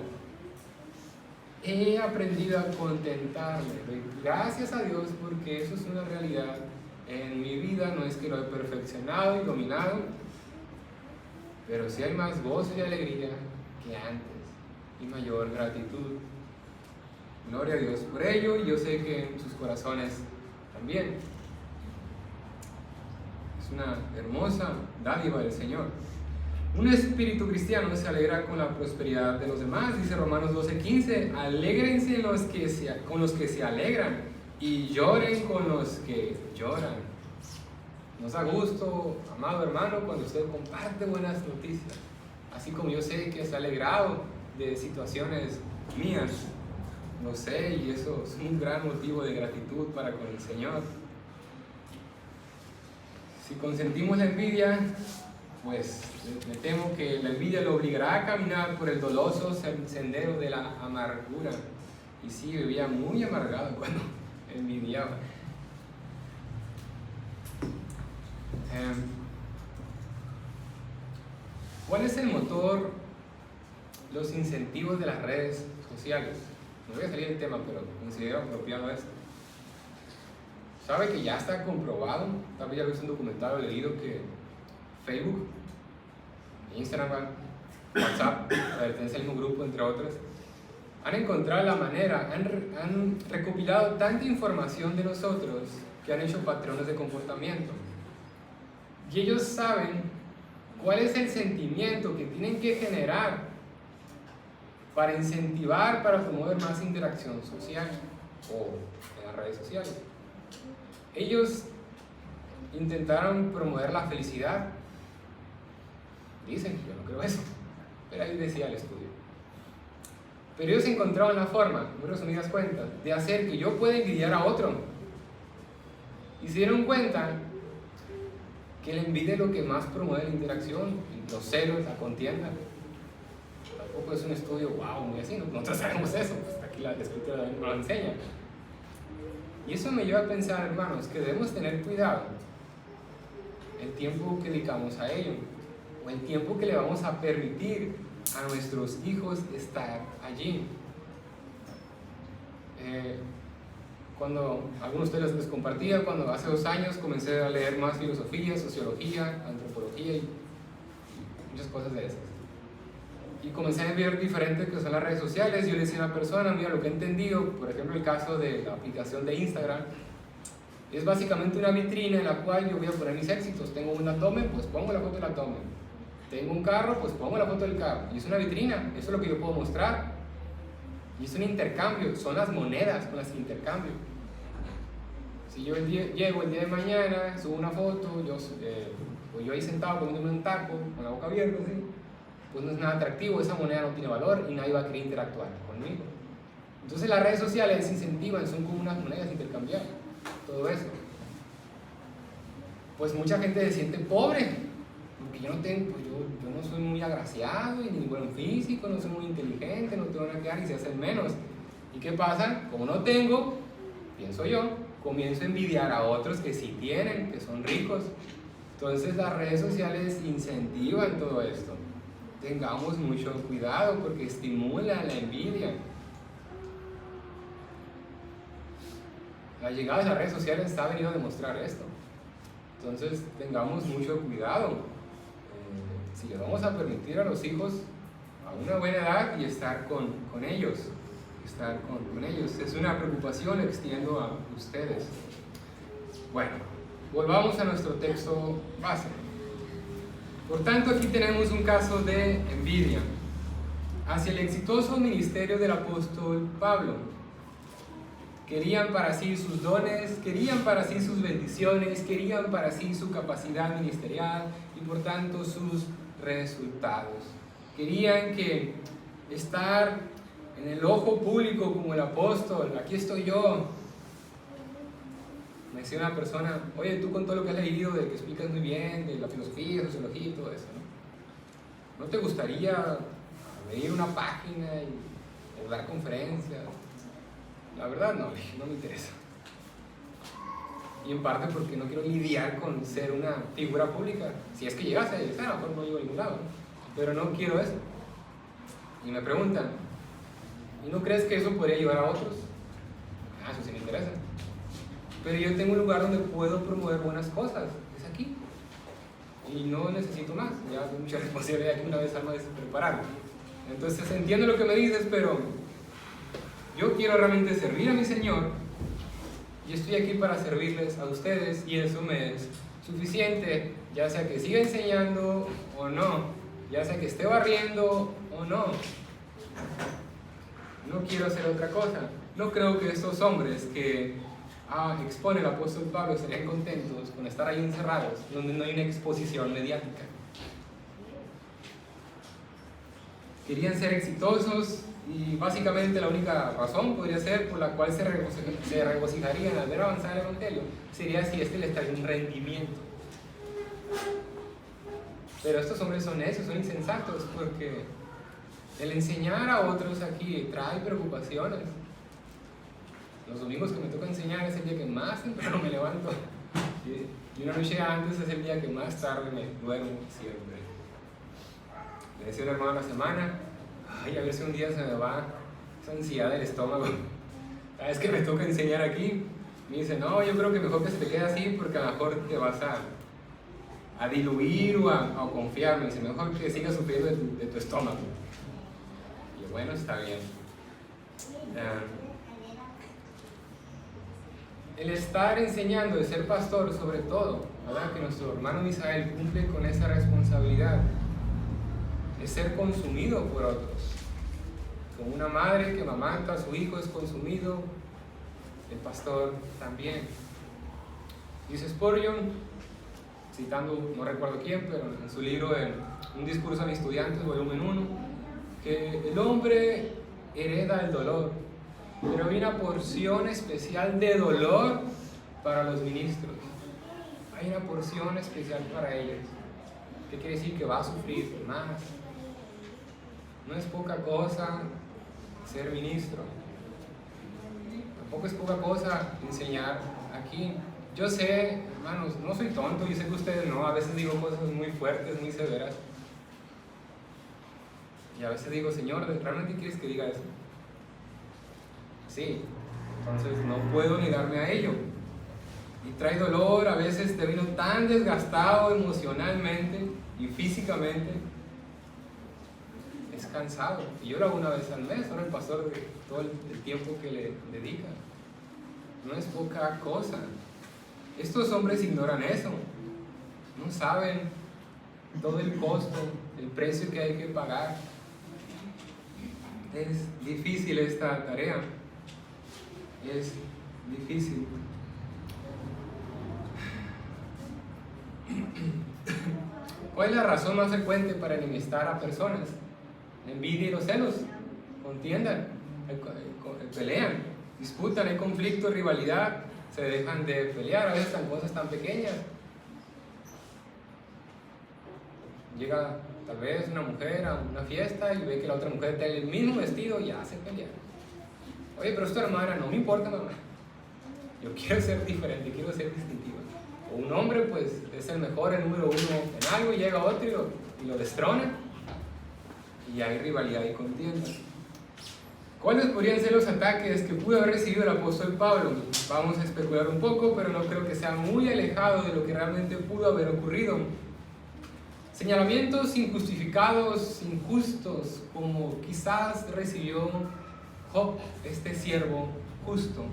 He aprendido a contentarme. Gracias a Dios, porque eso es una realidad en mi vida. No es que lo he perfeccionado y dominado, pero sí hay más gozo y alegría que antes y mayor gratitud. Gloria a Dios por ello, y yo sé que en sus corazones también. Es una hermosa dádiva del Señor. Un espíritu cristiano se alegra con la prosperidad de los demás, dice Romanos 12:15. Alégrense con los que se alegran y lloren con los que lloran. Nos da gusto, amado hermano, cuando usted comparte buenas noticias, así como yo sé que se ha alegrado de situaciones mías, lo sé, y eso es un gran motivo de gratitud para con el Señor. Si consentimos la envidia, pues me temo que la envidia lo obligará a caminar por el doloso sendero de la amargura. Y sí, vivía muy amargado cuando envidiaba. ¿Cuál es el motor, los incentivos de las redes sociales? No voy a salir del tema, pero considero apropiado esto. ¿Sabe que ya está comprobado? Tal vez ya visto un documental o leído que Facebook, Instagram, WhatsApp, pertenece al mismo grupo, entre otros, han encontrado la manera, han recopilado tanta información de nosotros que han hecho patrones de comportamiento. Y ellos saben cuál es el sentimiento que tienen que generar para incentivar, para promover más interacción social o en las redes sociales. Ellos intentaron promover la felicidad. Dicen, yo no creo eso, pero ahí decía el estudio. Pero ellos encontraron la forma, muy resumidas cuentas, de hacer que yo pueda envidiar a otro. Y se dieron cuenta que la envidia es lo que más promueve la interacción, los celos, la contienda. Tampoco es un estudio, wow, muy así, nosotros sabemos eso, pues aquí la escritura nos lo enseña. Y eso me lleva a pensar, hermanos, que debemos tener cuidado el tiempo que dedicamos a ello, o el tiempo que le vamos a permitir a nuestros hijos estar allí. Cuando algunos de ustedes les compartía, cuando hace 2 años comencé a leer más filosofía, sociología, antropología y muchas cosas de esas. Y comencé a ver diferentes que son las redes sociales. Yo le decía a una persona, mira, lo que he entendido, por ejemplo, el caso de la aplicación de Instagram, es básicamente una vitrina en la cual yo voy a poner mis éxitos. Tengo un abdomen, pues pongo la foto del abdomen. Tengo un carro, pues pongo la foto del carro. Y es una vitrina, eso es lo que yo puedo mostrar. Y es un intercambio, son las monedas con las que intercambio. Si yo llego el día de mañana, subo una foto, yo ahí sentado comiéndome un taco, con la boca abierta, ¿sí? Pues no es nada atractivo, esa moneda no tiene valor y nadie va a querer interactuar conmigo. Entonces las redes sociales incentivan, son como unas monedas intercambiables, todo eso. pues mucha gente se siente pobre, porque yo no tengo, pues yo no soy muy agraciado, y ni buen físico, no soy muy inteligente, no tengo nada que dar y se hacen menos. ¿Y qué pasa? Como no tengo, pienso yo, comienzo a envidiar a otros que sí tienen, que son ricos. Entonces las redes sociales incentivan todo esto. Tengamos mucho cuidado porque estimula la envidia. La llegada de las redes sociales ha venido a demostrar esto. Entonces tengamos mucho cuidado. Si les vamos a permitir a los hijos a una buena edad y estar con ellos. Estar con ellos. Es una preocupación, extiendo a ustedes. Bueno, volvamos a nuestro texto base. Por tanto, aquí tenemos un caso de envidia hacia el exitoso ministerio del apóstol Pablo. Querían para sí sus dones, querían para sí sus bendiciones, querían para sí su capacidad ministerial y por tanto sus resultados. Querían que estar en el ojo público como el apóstol, aquí estoy yo. Me decía una persona, oye, tú con todo lo que has leído, de que explicas muy bien, de la filosofía, sociología y todo eso, ¿no te gustaría leer una página o dar conferencias? La verdad no me interesa. Y en parte porque no quiero lidiar con ser una figura pública. Si es que llegase a llegar, a lo mejor no llego a ningún lado, ¿no? Pero no quiero eso. Y me preguntan, ¿y no crees que eso podría ayudar a otros? Eso sí me interesa. Pero yo tengo un lugar donde puedo promover buenas cosas, es aquí. Y no necesito más, ya tengo mucha responsabilidad que una vez alma es prepararme. Entonces entiendo lo que me dices, pero yo quiero realmente servir a mi Señor y estoy aquí para servirles a ustedes y eso me es suficiente, ya sea que siga enseñando o no, ya sea que esté barriendo o no. No quiero hacer otra cosa. No creo que estos hombres que expone el apóstol Pablo estarían contentos con estar ahí encerrados, donde no hay una exposición mediática. Querían ser exitosos y básicamente la única razón podría ser por la cual se regocijarían al ver avanzar el evangelio sería si este les trae un rendimiento. Pero estos hombres son necios, son insensatos, porque el enseñar a otros aquí trae preocupaciones. Los domingos que me toca enseñar es el día que más temprano me levanto y una noche antes es el día que más tarde me duermo siempre. Me decía un hermano la semana, ay, a ver si un día se me va esa ansiedad del estómago. Cada vez que me toca enseñar aquí, me dice, no, yo creo que mejor que se te quede así porque a lo mejor te vas a diluir o a confiar. Me dice, mejor que sigas sufriendo de tu estómago. Y yo, bueno, está bien. El estar enseñando, de ser pastor sobre todo, ¿verdad? Que nuestro hermano Misael cumple con esa responsabilidad, es ser consumido por otros. Como una madre que amamanta a su hijo es consumido, el pastor también. Dice Spurgeon, citando, no recuerdo quién, pero en su libro Un discurso a mis estudiantes, volumen 1, que el hombre hereda el dolor, pero hay una porción especial de dolor para los ministros. Hay una porción especial para ellos. ¿Qué quiere decir? Que va a sufrir más. No es poca cosa ser ministro. Tampoco es poca cosa enseñar aquí. Yo sé, hermanos, no soy tonto, yo sé que ustedes no. A veces digo cosas muy fuertes, muy severas. Y a veces digo, Señor, ¿realmente quieres que diga eso? Sí, entonces no puedo negarme a ello. Y trae dolor, a veces te vino tan desgastado emocionalmente y físicamente. Es cansado. Y yo lo hago una vez al mes, ahora el pastor de todo el tiempo que le dedica. No es poca cosa. Estos hombres ignoran eso. No saben todo el costo, el precio que hay que pagar. Es difícil esta tarea. Es difícil. ¿Cuál es la razón más frecuente para enemistar a personas? La envidia y los celos. Contiendan, pelean, disputan, hay conflicto, rivalidad, se dejan de pelear, a veces en cosas tan pequeñas. Llega tal vez una mujer a una fiesta y ve que la otra mujer tiene el mismo vestido y ya se pelea. Oye, pero es tu hermana, no me importa, mamá. Yo quiero ser diferente, quiero ser distintivo. O un hombre, pues, es el mejor, el número uno en algo, y llega otro y lo destrona. Y hay rivalidad y contienda. ¿Cuáles podrían ser los ataques que pudo haber recibido el apóstol Pablo? Vamos a especular un poco, pero no creo que sea muy alejado de lo que realmente pudo haber ocurrido. Señalamientos injustificados, injustos, como quizás recibió Job, este siervo justo,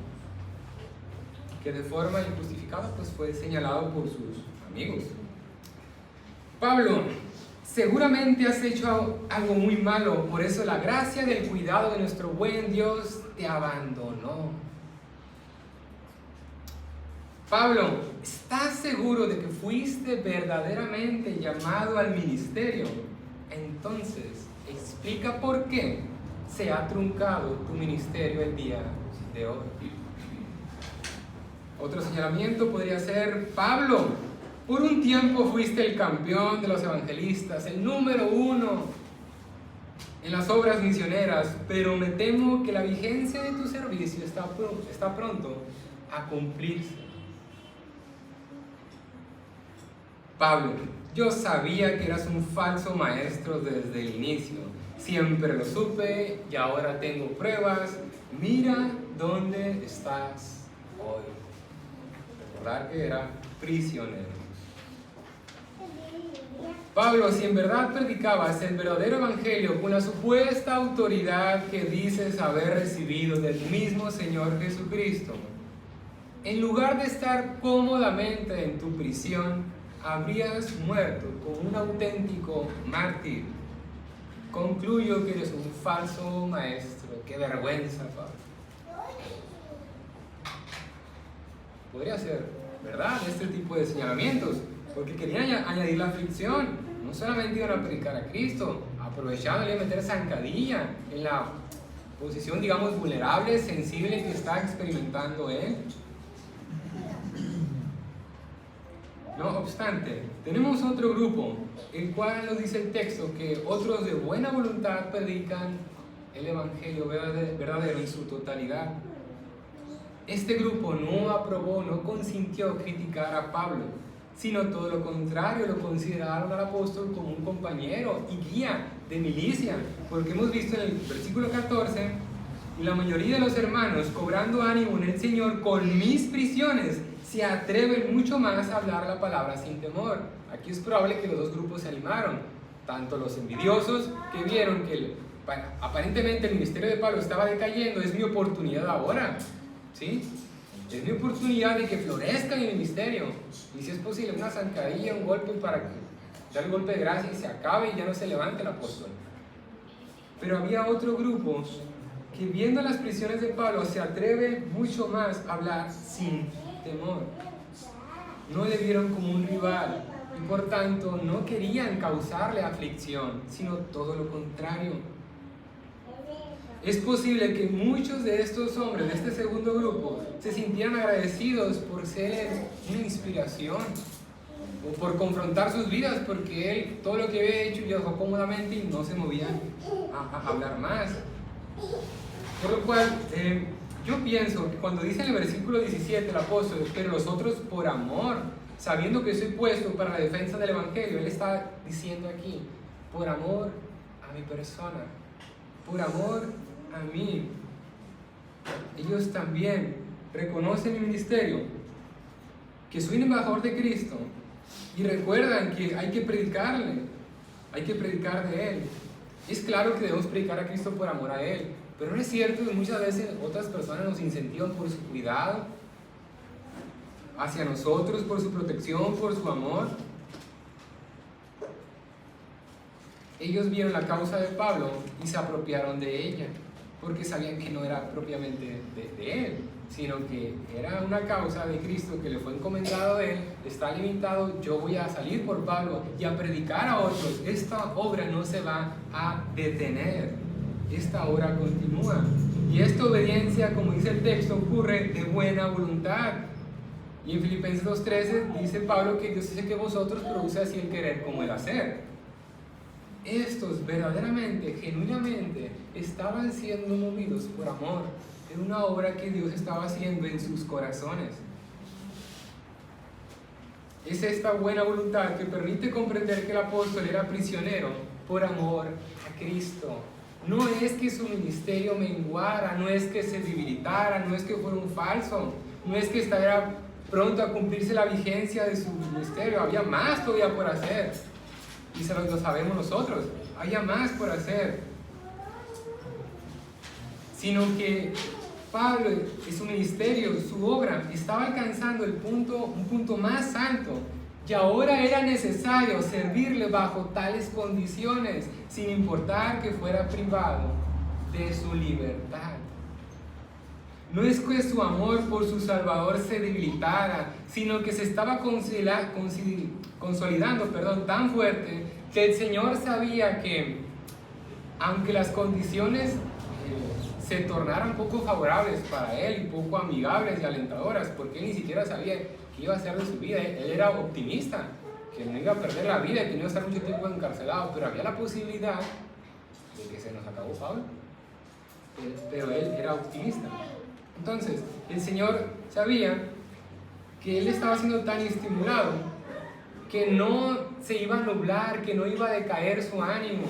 que de forma injustificada pues fue señalado por sus amigos. Pablo, seguramente has hecho algo muy malo, por eso la gracia del cuidado de nuestro buen Dios te abandonó. Pablo, ¿estás seguro de que fuiste verdaderamente llamado al ministerio? Entonces, explica por qué se ha truncado tu ministerio el día de hoy. Otro señalamiento podría ser: Pablo, por un tiempo fuiste el campeón de los evangelistas, el número uno en las obras misioneras, pero me temo que la vigencia de tu servicio está pronto a cumplirse. Pablo, yo sabía que eras un falso maestro desde el inicio. Siempre lo supe y ahora tengo pruebas. Mira dónde estás hoy. Recordar que era prisionero. Pablo, si en verdad predicabas el verdadero evangelio con la supuesta autoridad que dices haber recibido del mismo Señor Jesucristo, en lugar de estar cómodamente en tu prisión, habrías muerto como un auténtico mártir. Concluyo que eres un falso maestro. ¡Qué vergüenza, Pablo! Podría ser, ¿verdad?, este tipo de señalamientos, porque querían añadir la aflicción. No solamente iban a predicar a Cristo, aprovechándole a meter zancadilla en la posición, digamos, vulnerable, sensible que está experimentando él. No obstante, tenemos otro grupo, el cual nos dice el texto que otros de buena voluntad predican el evangelio verdadero en su totalidad. Este grupo no aprobó, no consintió criticar a Pablo, sino todo lo contrario, lo consideraron al apóstol como un compañero y guía de milicia, porque hemos visto en el versículo 14, y la mayoría de los hermanos, cobrando ánimo en el Señor con mis prisiones, se atreven mucho más a hablar la palabra sin temor. Aquí es probable que los dos grupos se animaron, tanto los envidiosos que vieron que aparentemente el ministerio de Pablo estaba decayendo. Es mi oportunidad ahora, ¿sí? Es mi oportunidad de que florezca mi ministerio, y si es posible una zancadilla, un golpe para que dé el golpe de gracia y se acabe y ya no se levante el apóstol. Pero había otro grupo que, viendo las prisiones de Pablo, se atreve mucho más a hablar sin temor. No le vieron como un rival y por tanto no querían causarle aflicción, sino todo lo contrario. Es posible que muchos de estos hombres de este segundo grupo se sintieran agradecidos por ser una inspiración o por confrontar sus vidas, porque él todo lo que había hecho viajó cómodamente y no se movía a hablar más. Por lo cual yo pienso que cuando dice en el versículo 17 el apóstol, pero los otros por amor, sabiendo que soy puesto para la defensa del evangelio, él está diciendo aquí, por amor a mi persona, por amor a mí. Ellos también reconocen mi ministerio, que soy un embajador de Cristo, y recuerdan que hay que predicarle, hay que predicar de Él. Es claro que debemos predicar a Cristo por amor a Él, pero no es cierto que muchas veces otras personas nos incentivan por su cuidado hacia nosotros, por su protección, por su amor. Ellos vieron la causa de Pablo y se apropiaron de ella, porque sabían que no era propiamente de él, sino que era una causa de Cristo que le fue encomendado a él. Está limitado, yo voy a salir por Pablo y a predicar a otros. Esta obra no se va a detener, esta obra continúa. Y esta obediencia, como dice el texto, ocurre de buena voluntad. Y en Filipenses 2:13 dice Pablo que Dios dice que vosotros produce así el querer como el hacer. estos verdaderamente, genuinamente, estaban siendo movidos por amor en una obra que Dios estaba haciendo en sus corazones. Es esta buena voluntad que permite comprender que el apóstol era prisionero por amor a Cristo. No es que su ministerio menguara, no es que se debilitara, no es que fuera un falso, no es que estuviera pronto a cumplirse la vigencia de su ministerio. Había más todavía por hacer. Y lo sabemos nosotros, había más por hacer. Sino que Pablo y su ministerio, su obra, estaba alcanzando un punto más alto. Y ahora era necesario servirle bajo tales condiciones, sin importar que fuera privado de su libertad. No es que su amor por su Salvador se debilitara, sino que se estaba consolidando tan fuerte que el Señor sabía que, aunque las condiciones se tornaran poco favorables para él y poco amigables y alentadoras, porque él ni siquiera sabía qué iba a hacer de su vida. Él era optimista, que no iba a perder la vida y que no iba a estar mucho tiempo encarcelado, pero había la posibilidad de que se nos acabó Pablo. Pero él era optimista. Entonces, el Señor sabía que él estaba siendo tan estimulado que no se iba a nublar, que no iba a decaer su ánimo.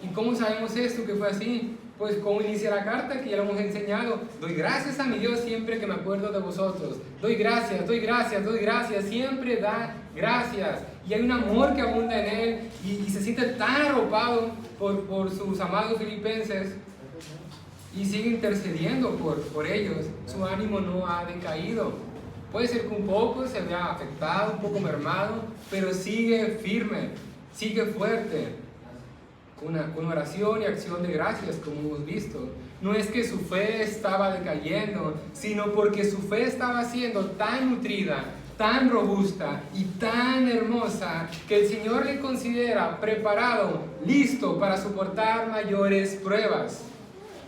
¿Y cómo sabemos esto que fue así? Pues como inicia la carta, que ya lo hemos enseñado. Doy gracias a mi Dios siempre que me acuerdo de vosotros. Doy gracias, siempre da gracias. Y hay un amor que abunda en él y se siente tan arropado por sus amados filipenses y sigue intercediendo por ellos. Su ánimo no ha decaído. Puede ser que un poco se vea afectado, un poco mermado, pero sigue firme, sigue fuerte. Con oración y acción de gracias, como hemos visto. No es que su fe estaba decayendo, sino porque su fe estaba siendo tan nutrida, tan robusta y tan hermosa, que el Señor le considera preparado, listo para soportar mayores pruebas.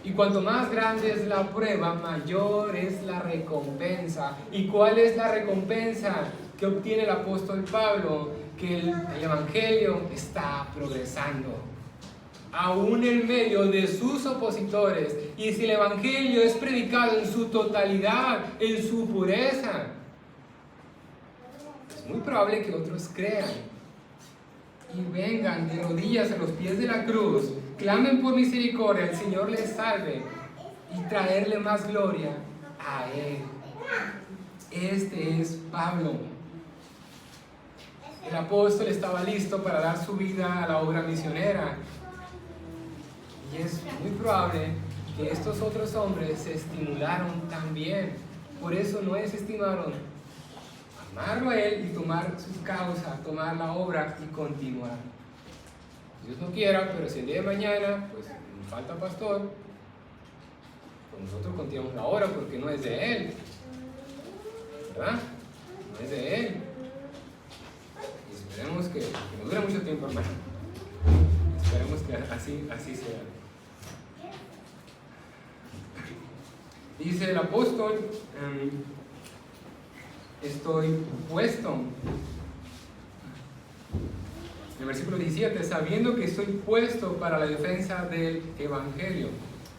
Y cuanto más grande es la prueba, mayor es la recompensa. ¿Y cuál es la recompensa que obtiene el apóstol Pablo? Que el Evangelio está progresando, aún en medio de sus opositores. Y si el Evangelio es predicado en su totalidad, en su pureza, es muy probable que otros crean y vengan de rodillas a los pies de la cruz, clamen por misericordia, el Señor les salve y traerle más gloria a Él. Este es Pablo. El apóstol estaba listo para dar su vida a la obra misionera. Y es muy probable que estos otros hombres se estimularon también. Por eso no desestimaron amarlo a él y tomar su causa, tomar la obra y continuar. Dios no quiera, pero si el día de mañana pues nos falta pastor, pues nosotros continuamos la obra porque no es de él, ¿verdad? No es de él. Y esperemos que no dure mucho tiempo, hermano. Esperemos que así sea. Dice el apóstol, estoy puesto. En el versículo 17, sabiendo que estoy puesto para la defensa del Evangelio.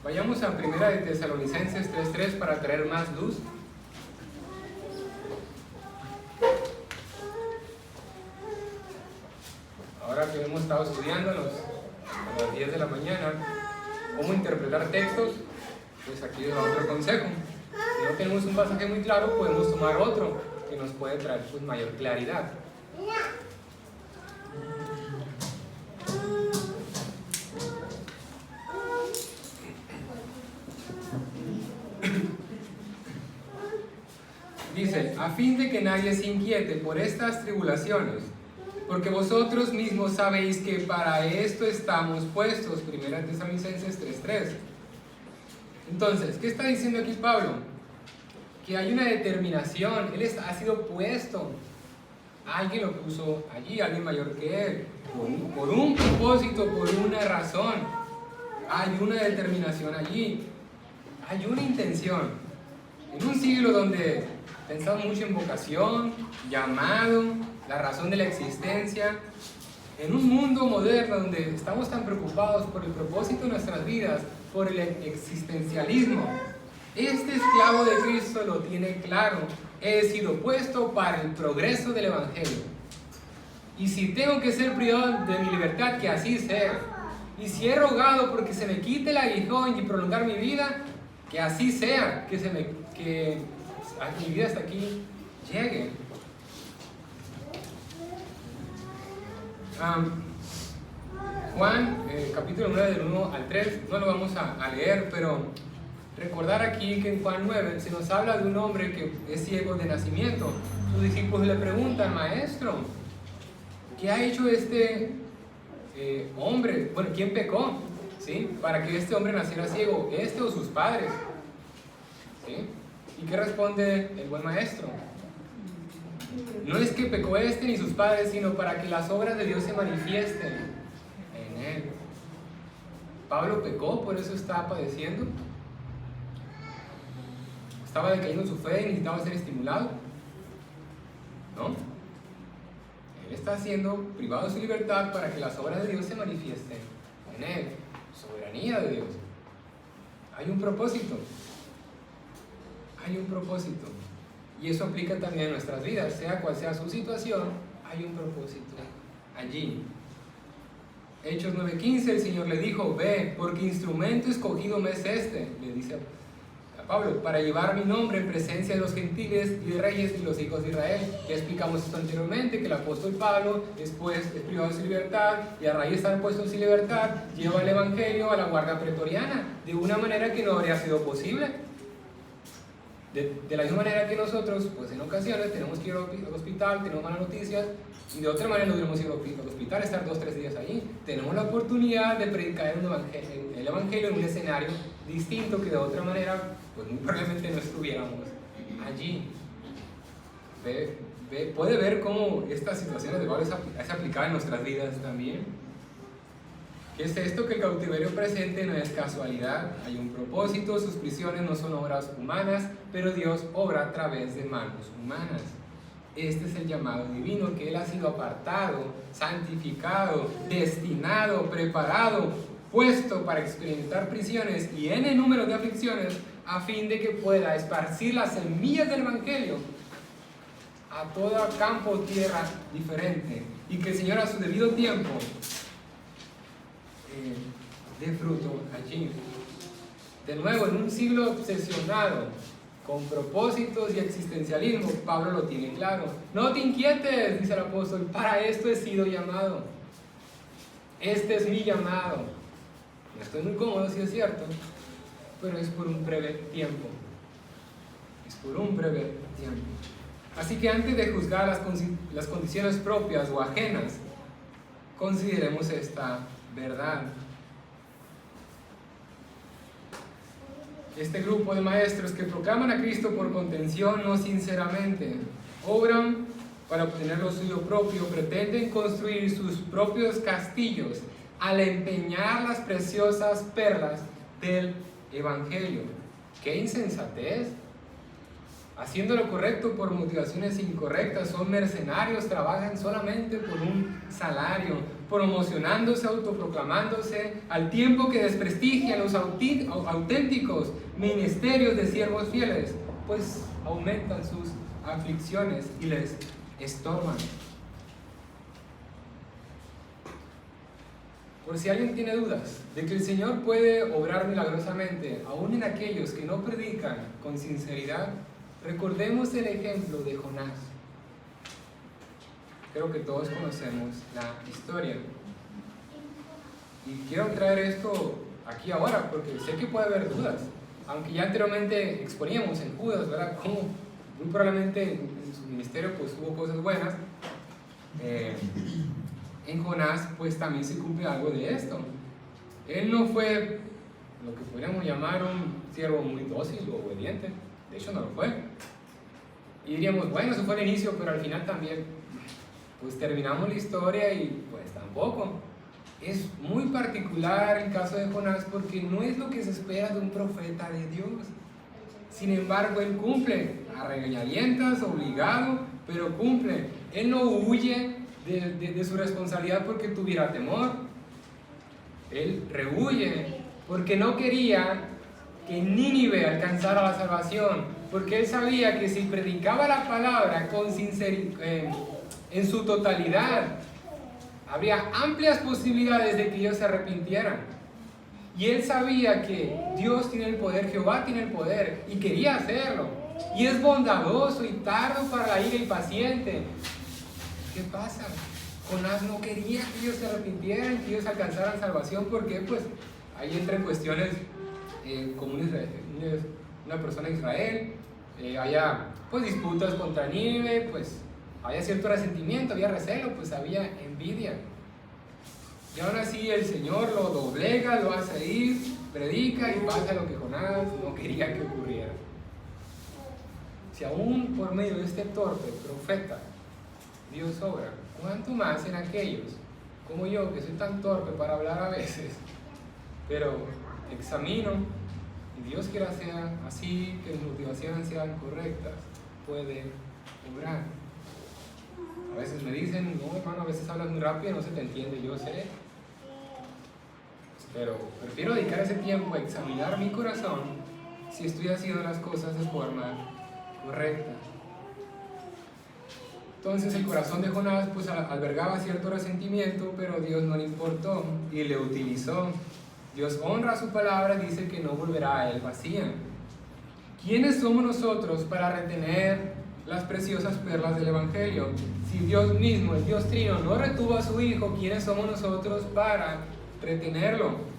Vayamos a 1 de Tesalonicenses 3:3 para traer más luz. Ahora que hemos estado estudiando a las 10 de la mañana cómo interpretar textos, pues aquí va otro consejo. Si no tenemos un pasaje muy claro, podemos tomar otro que nos puede traer pues mayor claridad. Dice, a fin de que nadie se inquiete por estas tribulaciones, porque vosotros mismos sabéis que para esto estamos puestos. 1 Tesalonicenses 3:3. Entonces, ¿qué está diciendo aquí Pablo? Que hay una determinación. Él ha sido puesto. Alguien lo puso allí, alguien mayor que él, por un propósito, por una razón. Hay una determinación allí. Hay una intención. En un siglo donde pensamos mucho en vocación, llamado, la razón de la existencia, En un mundo moderno donde estamos tan preocupados por el propósito de nuestras vidas, por el existencialismo, este esclavo de Cristo lo tiene claro. He sido puesto para el progreso del Evangelio. Y si tengo que ser privado de mi libertad, que así sea. Y si he rogado porque se me quite el aguijón y prolongar mi vida, que así sea, que mi vida hasta aquí llegue. Juan, capítulo 9, del 1 al 3, no lo vamos a leer, pero recordar aquí que en Juan 9 se nos habla de un hombre que es ciego de nacimiento. Sus discípulos le preguntan: maestro, ¿qué ha hecho este hombre? Bueno, ¿quién pecó? ¿Sí? Para que este hombre naciera ciego, ¿este o sus padres? ¿Sí? ¿Y qué responde el buen maestro? No es que pecó este ni sus padres, sino para que las obras de Dios se manifiesten en él. ¿Pablo pecó, por eso está padeciendo? ¿Estaba decayendo en su fe y necesitaba ser estimulado? ¿No? Él está siendo privado de su libertad para que las obras de Dios se manifiesten en él. Soberanía de Dios. Hay un propósito. Hay un propósito. Y eso aplica también a nuestras vidas, sea cual sea su situación, hay un propósito allí. Hechos 9:15, el Señor le dijo: ve, porque instrumento escogido me es este, le dice a Pablo, para llevar mi nombre en presencia de los gentiles y de reyes y los hijos de Israel. Ya explicamos esto anteriormente, que el apóstol Pablo después es privado de su libertad y a raíz de estar puesto en su libertad, lleva el evangelio a la guardia pretoriana, de una manera que no habría sido posible. De la misma manera que nosotros, pues en ocasiones tenemos que ir al hospital, tenemos malas noticias, y de otra manera no debemos ir al hospital, estar 2 o 3 días allí. Tenemos la oportunidad de predicar el evangelio en un escenario distinto que de otra manera, pues muy probablemente no estuviéramos allí. Puede ver cómo esta situación de Pablo es aplicada en nuestras vidas también. ¿Qué es esto? Que el cautiverio presente no es casualidad, hay un propósito, sus prisiones no son obras humanas, pero Dios obra a través de manos humanas. Este es el llamado divino, que Él ha sido apartado, santificado, destinado, preparado, puesto para experimentar prisiones y n número de aflicciones, a fin de que pueda esparcir las semillas del Evangelio a todo campo o tierra diferente, y que el Señor a su debido tiempo de fruto allí. De nuevo, en un siglo obsesionado con propósitos y existencialismo, Pablo lo tiene claro. No te inquietes, dice el apóstol, para esto he sido llamado. Este es mi llamado. No estoy muy cómodo, si es cierto, pero es por un breve tiempo. Es por un breve tiempo. Así que antes de juzgar las condiciones propias o ajenas, consideremos esta verdad. Este grupo de maestros que proclaman a Cristo por contención, no sinceramente, obran para obtener lo suyo propio, pretenden construir sus propios castillos al empeñar las preciosas perlas del Evangelio. ¡Qué insensatez! Haciendo lo correcto por motivaciones incorrectas, son mercenarios, trabajan solamente por un salario, promocionándose, autoproclamándose, al tiempo que desprestigian los auténticos ministerios de siervos fieles, pues aumentan sus aflicciones y les estorban. Por si alguien tiene dudas de que el Señor puede obrar milagrosamente, aún en aquellos que no predican con sinceridad, recordemos el ejemplo de Jonás. Creo que todos conocemos la historia. Y quiero traer esto aquí ahora porque sé que puede haber dudas. Aunque ya anteriormente exponíamos en Judas, ¿verdad? Cómo muy probablemente en su ministerio pues hubo cosas buenas. En Jonás pues también se cumple algo de esto. Él no fue lo que podríamos llamar un siervo muy dócil o obediente. De hecho no lo fue. Y diríamos, bueno, eso fue el inicio, pero al final también, pues terminamos la historia y pues tampoco. Es muy particular el caso de Jonás porque no es lo que se espera de un profeta de Dios. Sin embargo, él cumple, a regañadientas, obligado, pero cumple. Él no huye, de su responsabilidad porque tuviera temor. Él rehuye porque no quería que Nínive alcanzara la salvación, porque él sabía que si predicaba la palabra con en su totalidad, habría amplias posibilidades de que ellos se arrepintieran. Y él sabía que Dios tiene el poder, Jehová tiene el poder, y quería hacerlo. Y es bondadoso y tardo para la ira y paciente. ¿Qué pasa? Jonás no quería que ellos se arrepintieran, que ellos alcanzaran salvación, porque pues ahí entra en cuestiones como una persona de Israel, haya pues disputas contra Nínive, pues había cierto resentimiento, había recelo, pues había envidia. Y aún así el Señor lo doblega, lo hace ir, predica y pasa lo que Jonás no quería que ocurriera. Si aún por medio de este torpe profeta Dios obra, ¿cuánto más en aquellos como yo, que soy tan torpe para hablar a veces, pero examino y Dios quiera sea así, que mis motivaciones sean correctas, puede obrar? A veces me dicen, no hermano, a veces hablas muy rápido, no se te entiende, yo sé, pero prefiero dedicar ese tiempo a examinar mi corazón si estoy haciendo las cosas de forma correcta. Entonces el corazón de Jonás pues albergaba cierto resentimiento, pero Dios no le importó y le utilizó. Dios honra su palabra y dice que no volverá a él vacía. ¿Quiénes somos nosotros para retener las preciosas perlas del Evangelio? Si Dios mismo, el Dios Trino, no retuvo a su Hijo, ¿quiénes somos nosotros para retenerlo?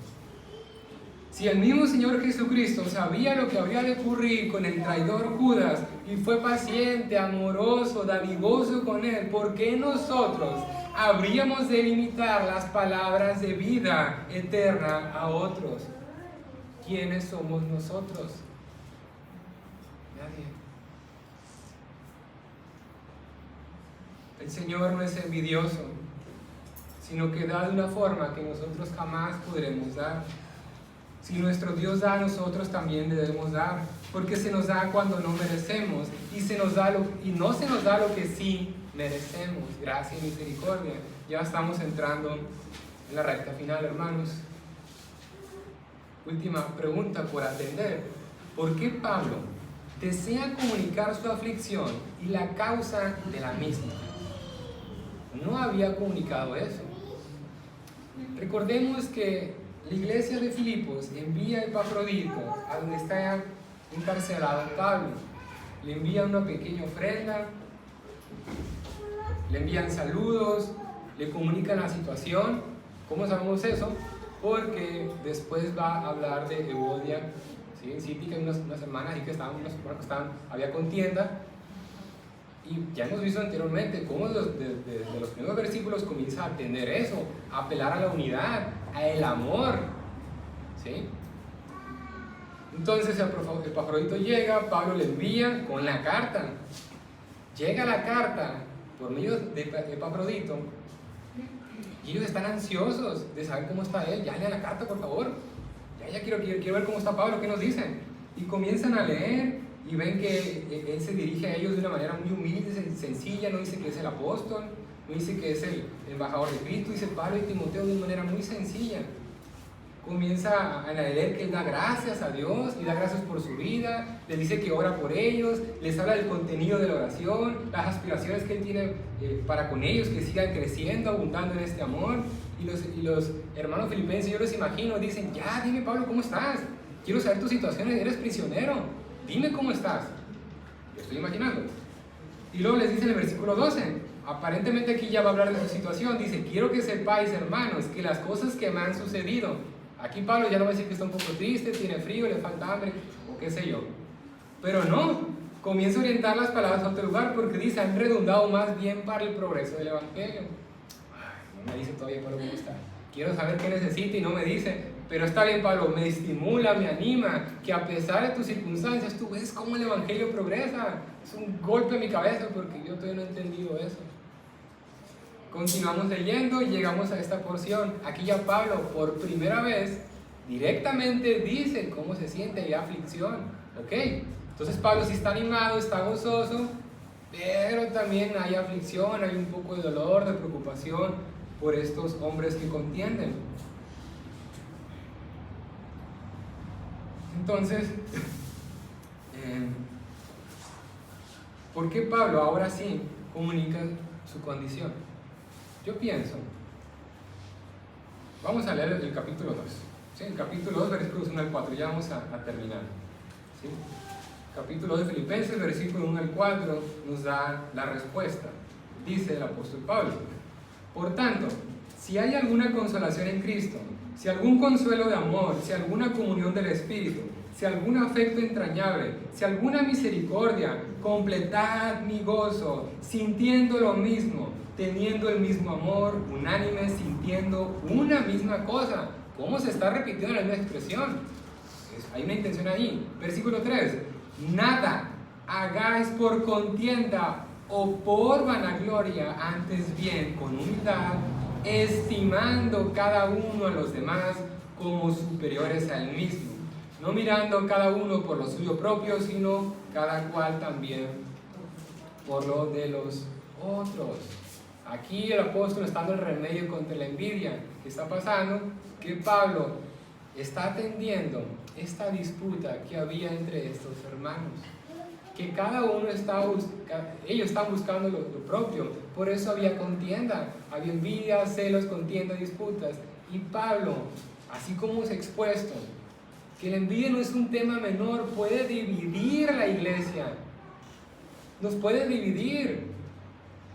Si el mismo Señor Jesucristo sabía lo que habría de ocurrir con el traidor Judas y fue paciente, amoroso, dadivoso con él, ¿por qué nosotros habríamos de limitar las palabras de vida eterna a otros? ¿Quiénes somos nosotros? Nadie. El Señor no es envidioso, sino que da de una forma que nosotros jamás podremos dar. Si nuestro Dios da, nosotros también debemos dar, porque se nos da cuando no merecemos y no se nos da lo que sí merecemos. Gracia y misericordia. Ya estamos entrando en la recta final, hermanos. Última pregunta por atender. ¿Por qué Pablo desea comunicar su aflicción y la causa de la misma? No había comunicado eso. Recordemos que la iglesia de Filipos envía a Epafrodito a donde está encarcelado Pablo. Le envía una pequeña ofrenda, le envían saludos, le comunican la situación. ¿Cómo sabemos eso? Porque después va a hablar de Evodia, ¿sí? En Cítica, unas hermanas y que había contienda. Y ya hemos visto anteriormente cómo desde los primeros versículos comienza a atender eso, a apelar a la unidad, a el amor, ¿sí? Entonces Epafrodito llega, Pablo le envía con la carta. Llega la carta por medio de Epafrodito y ellos están ansiosos de saber cómo está él. Ya lean la carta, por favor. Ya quiero ver cómo está Pablo, qué nos dicen. Y comienzan a leer y ven que él se dirige a ellos de una manera muy humilde, sencilla. No dice que es el apóstol, no dice que es el embajador de Cristo, dice Pablo y Timoteo de una manera muy sencilla. Comienza a leer que él da gracias a Dios y da gracias por su vida, les dice que ora por ellos, les habla del contenido de la oración, las aspiraciones que él tiene para con ellos, que sigan creciendo, abundando en este amor. Y los hermanos filipenses, yo los imagino, dicen, ya dime Pablo, ¿cómo estás? Quiero saber tu situación, eres prisionero, dime cómo estás. Yo estoy imaginando. Y luego les dice en el versículo 12, aparentemente aquí ya va a hablar de su situación, dice, quiero que sepáis, hermanos, que las cosas que me han sucedido, aquí Pablo ya no va a decir que está un poco triste, tiene frío, le falta hambre, o qué sé yo. Pero no, comienza a orientar las palabras a otro lugar porque dice, han redundado más bien para el progreso del Evangelio. Ay, no me dice todavía Pablo cómo está. Quiero saber qué necesita y no me dice. Pero está bien, Pablo, me estimula, me anima, que a pesar de tus circunstancias, tú ves cómo el Evangelio progresa. Es un golpe en mi cabeza porque yo todavía no he entendido eso. Continuamos leyendo y llegamos a esta porción. Aquí ya Pablo, por primera vez, directamente dice cómo se siente la aflicción. ¿Ok? Entonces Pablo sí está animado, está gozoso, pero también hay aflicción, hay un poco de dolor, de preocupación por estos hombres que contienden. Entonces, ¿por qué Pablo ahora sí comunica su condición? Yo pienso, vamos a leer el capítulo 2. ¿Sí? El capítulo 2, versículos 1 al 4, ya vamos a terminar. ¿Sí? Capítulo 2 de Filipenses, versículo 1 al 4, nos da la respuesta. Dice el apóstol Pablo: por tanto, si hay alguna consolación en Cristo, si algún consuelo de amor, si alguna comunión del Espíritu, si algún afecto entrañable, si alguna misericordia, completad mi gozo, sintiendo lo mismo, teniendo el mismo amor, unánime, sintiendo una misma cosa. ¿Cómo se está repitiendo la misma expresión? Hay una intención ahí. Versículo 3. Nada hagáis por contienda o por vanagloria, antes bien con humildad, estimando cada uno a los demás como superiores a él mismo, no mirando cada uno por lo suyo propio, sino cada cual también por lo de los otros. Aquí el apóstol está dando el remedio contra la envidia que está pasando, que Pablo está atendiendo esta disputa que había entre estos hermanos, que cada uno ellos estaban buscando lo propio, por eso había contienda, había envidia, celos, contienda, disputas. Y Pablo, así como es expuesto, que la envidia no es un tema menor, puede dividir a la iglesia, nos puede dividir.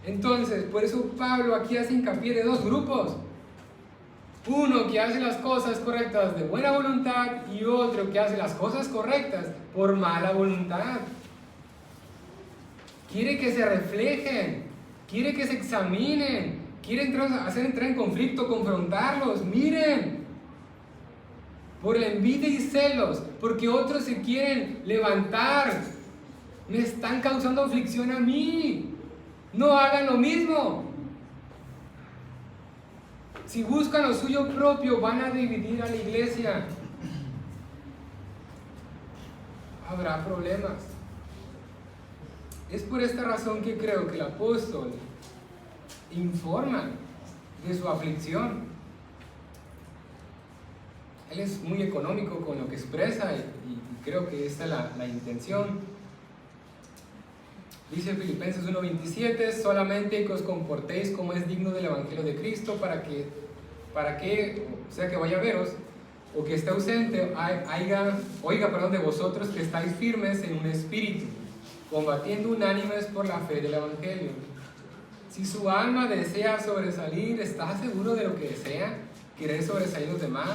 Entonces, por eso Pablo aquí hace hincapié de dos grupos: uno que hace las cosas correctas de buena voluntad y otro que hace las cosas correctas por mala voluntad. Quiere que se reflejen, quiere que se examinen, quiere hacer entrar en conflicto, confrontarlos. Miren, por la envidia y celos, porque otros se quieren levantar, me están causando aflicción a mí. No hagan lo mismo. Si buscan lo suyo propio, van a dividir a la iglesia. Habrá problemas. Es por esta razón que creo que el apóstol informa de su aflicción. Él es muy económico con lo que expresa y creo que esta es la intención. Dice Filipenses 1:27, solamente que os comportéis como es digno del Evangelio de Cristo, para que, o sea que vaya a veros, o que esté ausente, oiga, de vosotros que estáis firmes en un espíritu, combatiendo unánimes por la fe del Evangelio. Si su alma desea sobresalir, ¿está seguro de lo que desea? ¿Querer sobresalir los demás?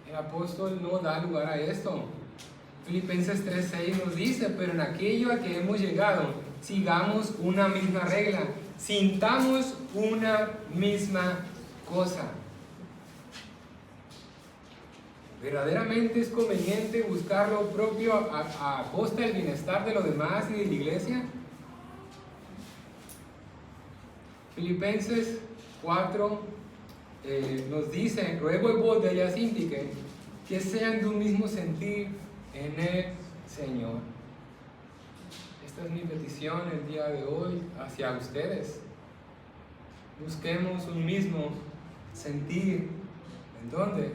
El apóstol no da lugar a esto. Filipenses 3:6 nos dice: pero en aquello a que hemos llegado, sigamos una misma regla, sintamos una misma cosa. ¿Verdaderamente es conveniente buscar lo propio a costa del bienestar de los demás y de la iglesia? Filipenses 4 nos dice: ruego en voz de ellas índique que sean de un mismo sentir en el Señor. Esta es mi petición el día de hoy hacia ustedes. Busquemos un mismo sentir. ¿En dónde?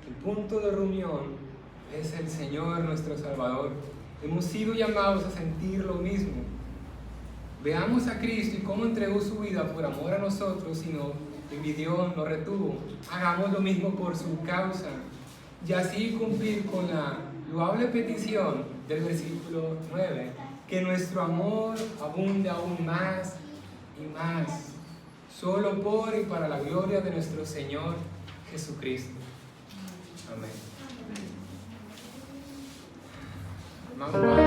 El punto de reunión es el Señor nuestro Salvador. Hemos sido llamados a sentir lo mismo. Veamos a Cristo y cómo entregó su vida por amor a nosotros y nos dividió, nos retuvo. Hagamos lo mismo por su causa y así cumplir con la loable petición del versículo 9, que nuestro amor abunde aún más y más, solo por y para la gloria de nuestro Señor Jesucristo. Amén. Vamos a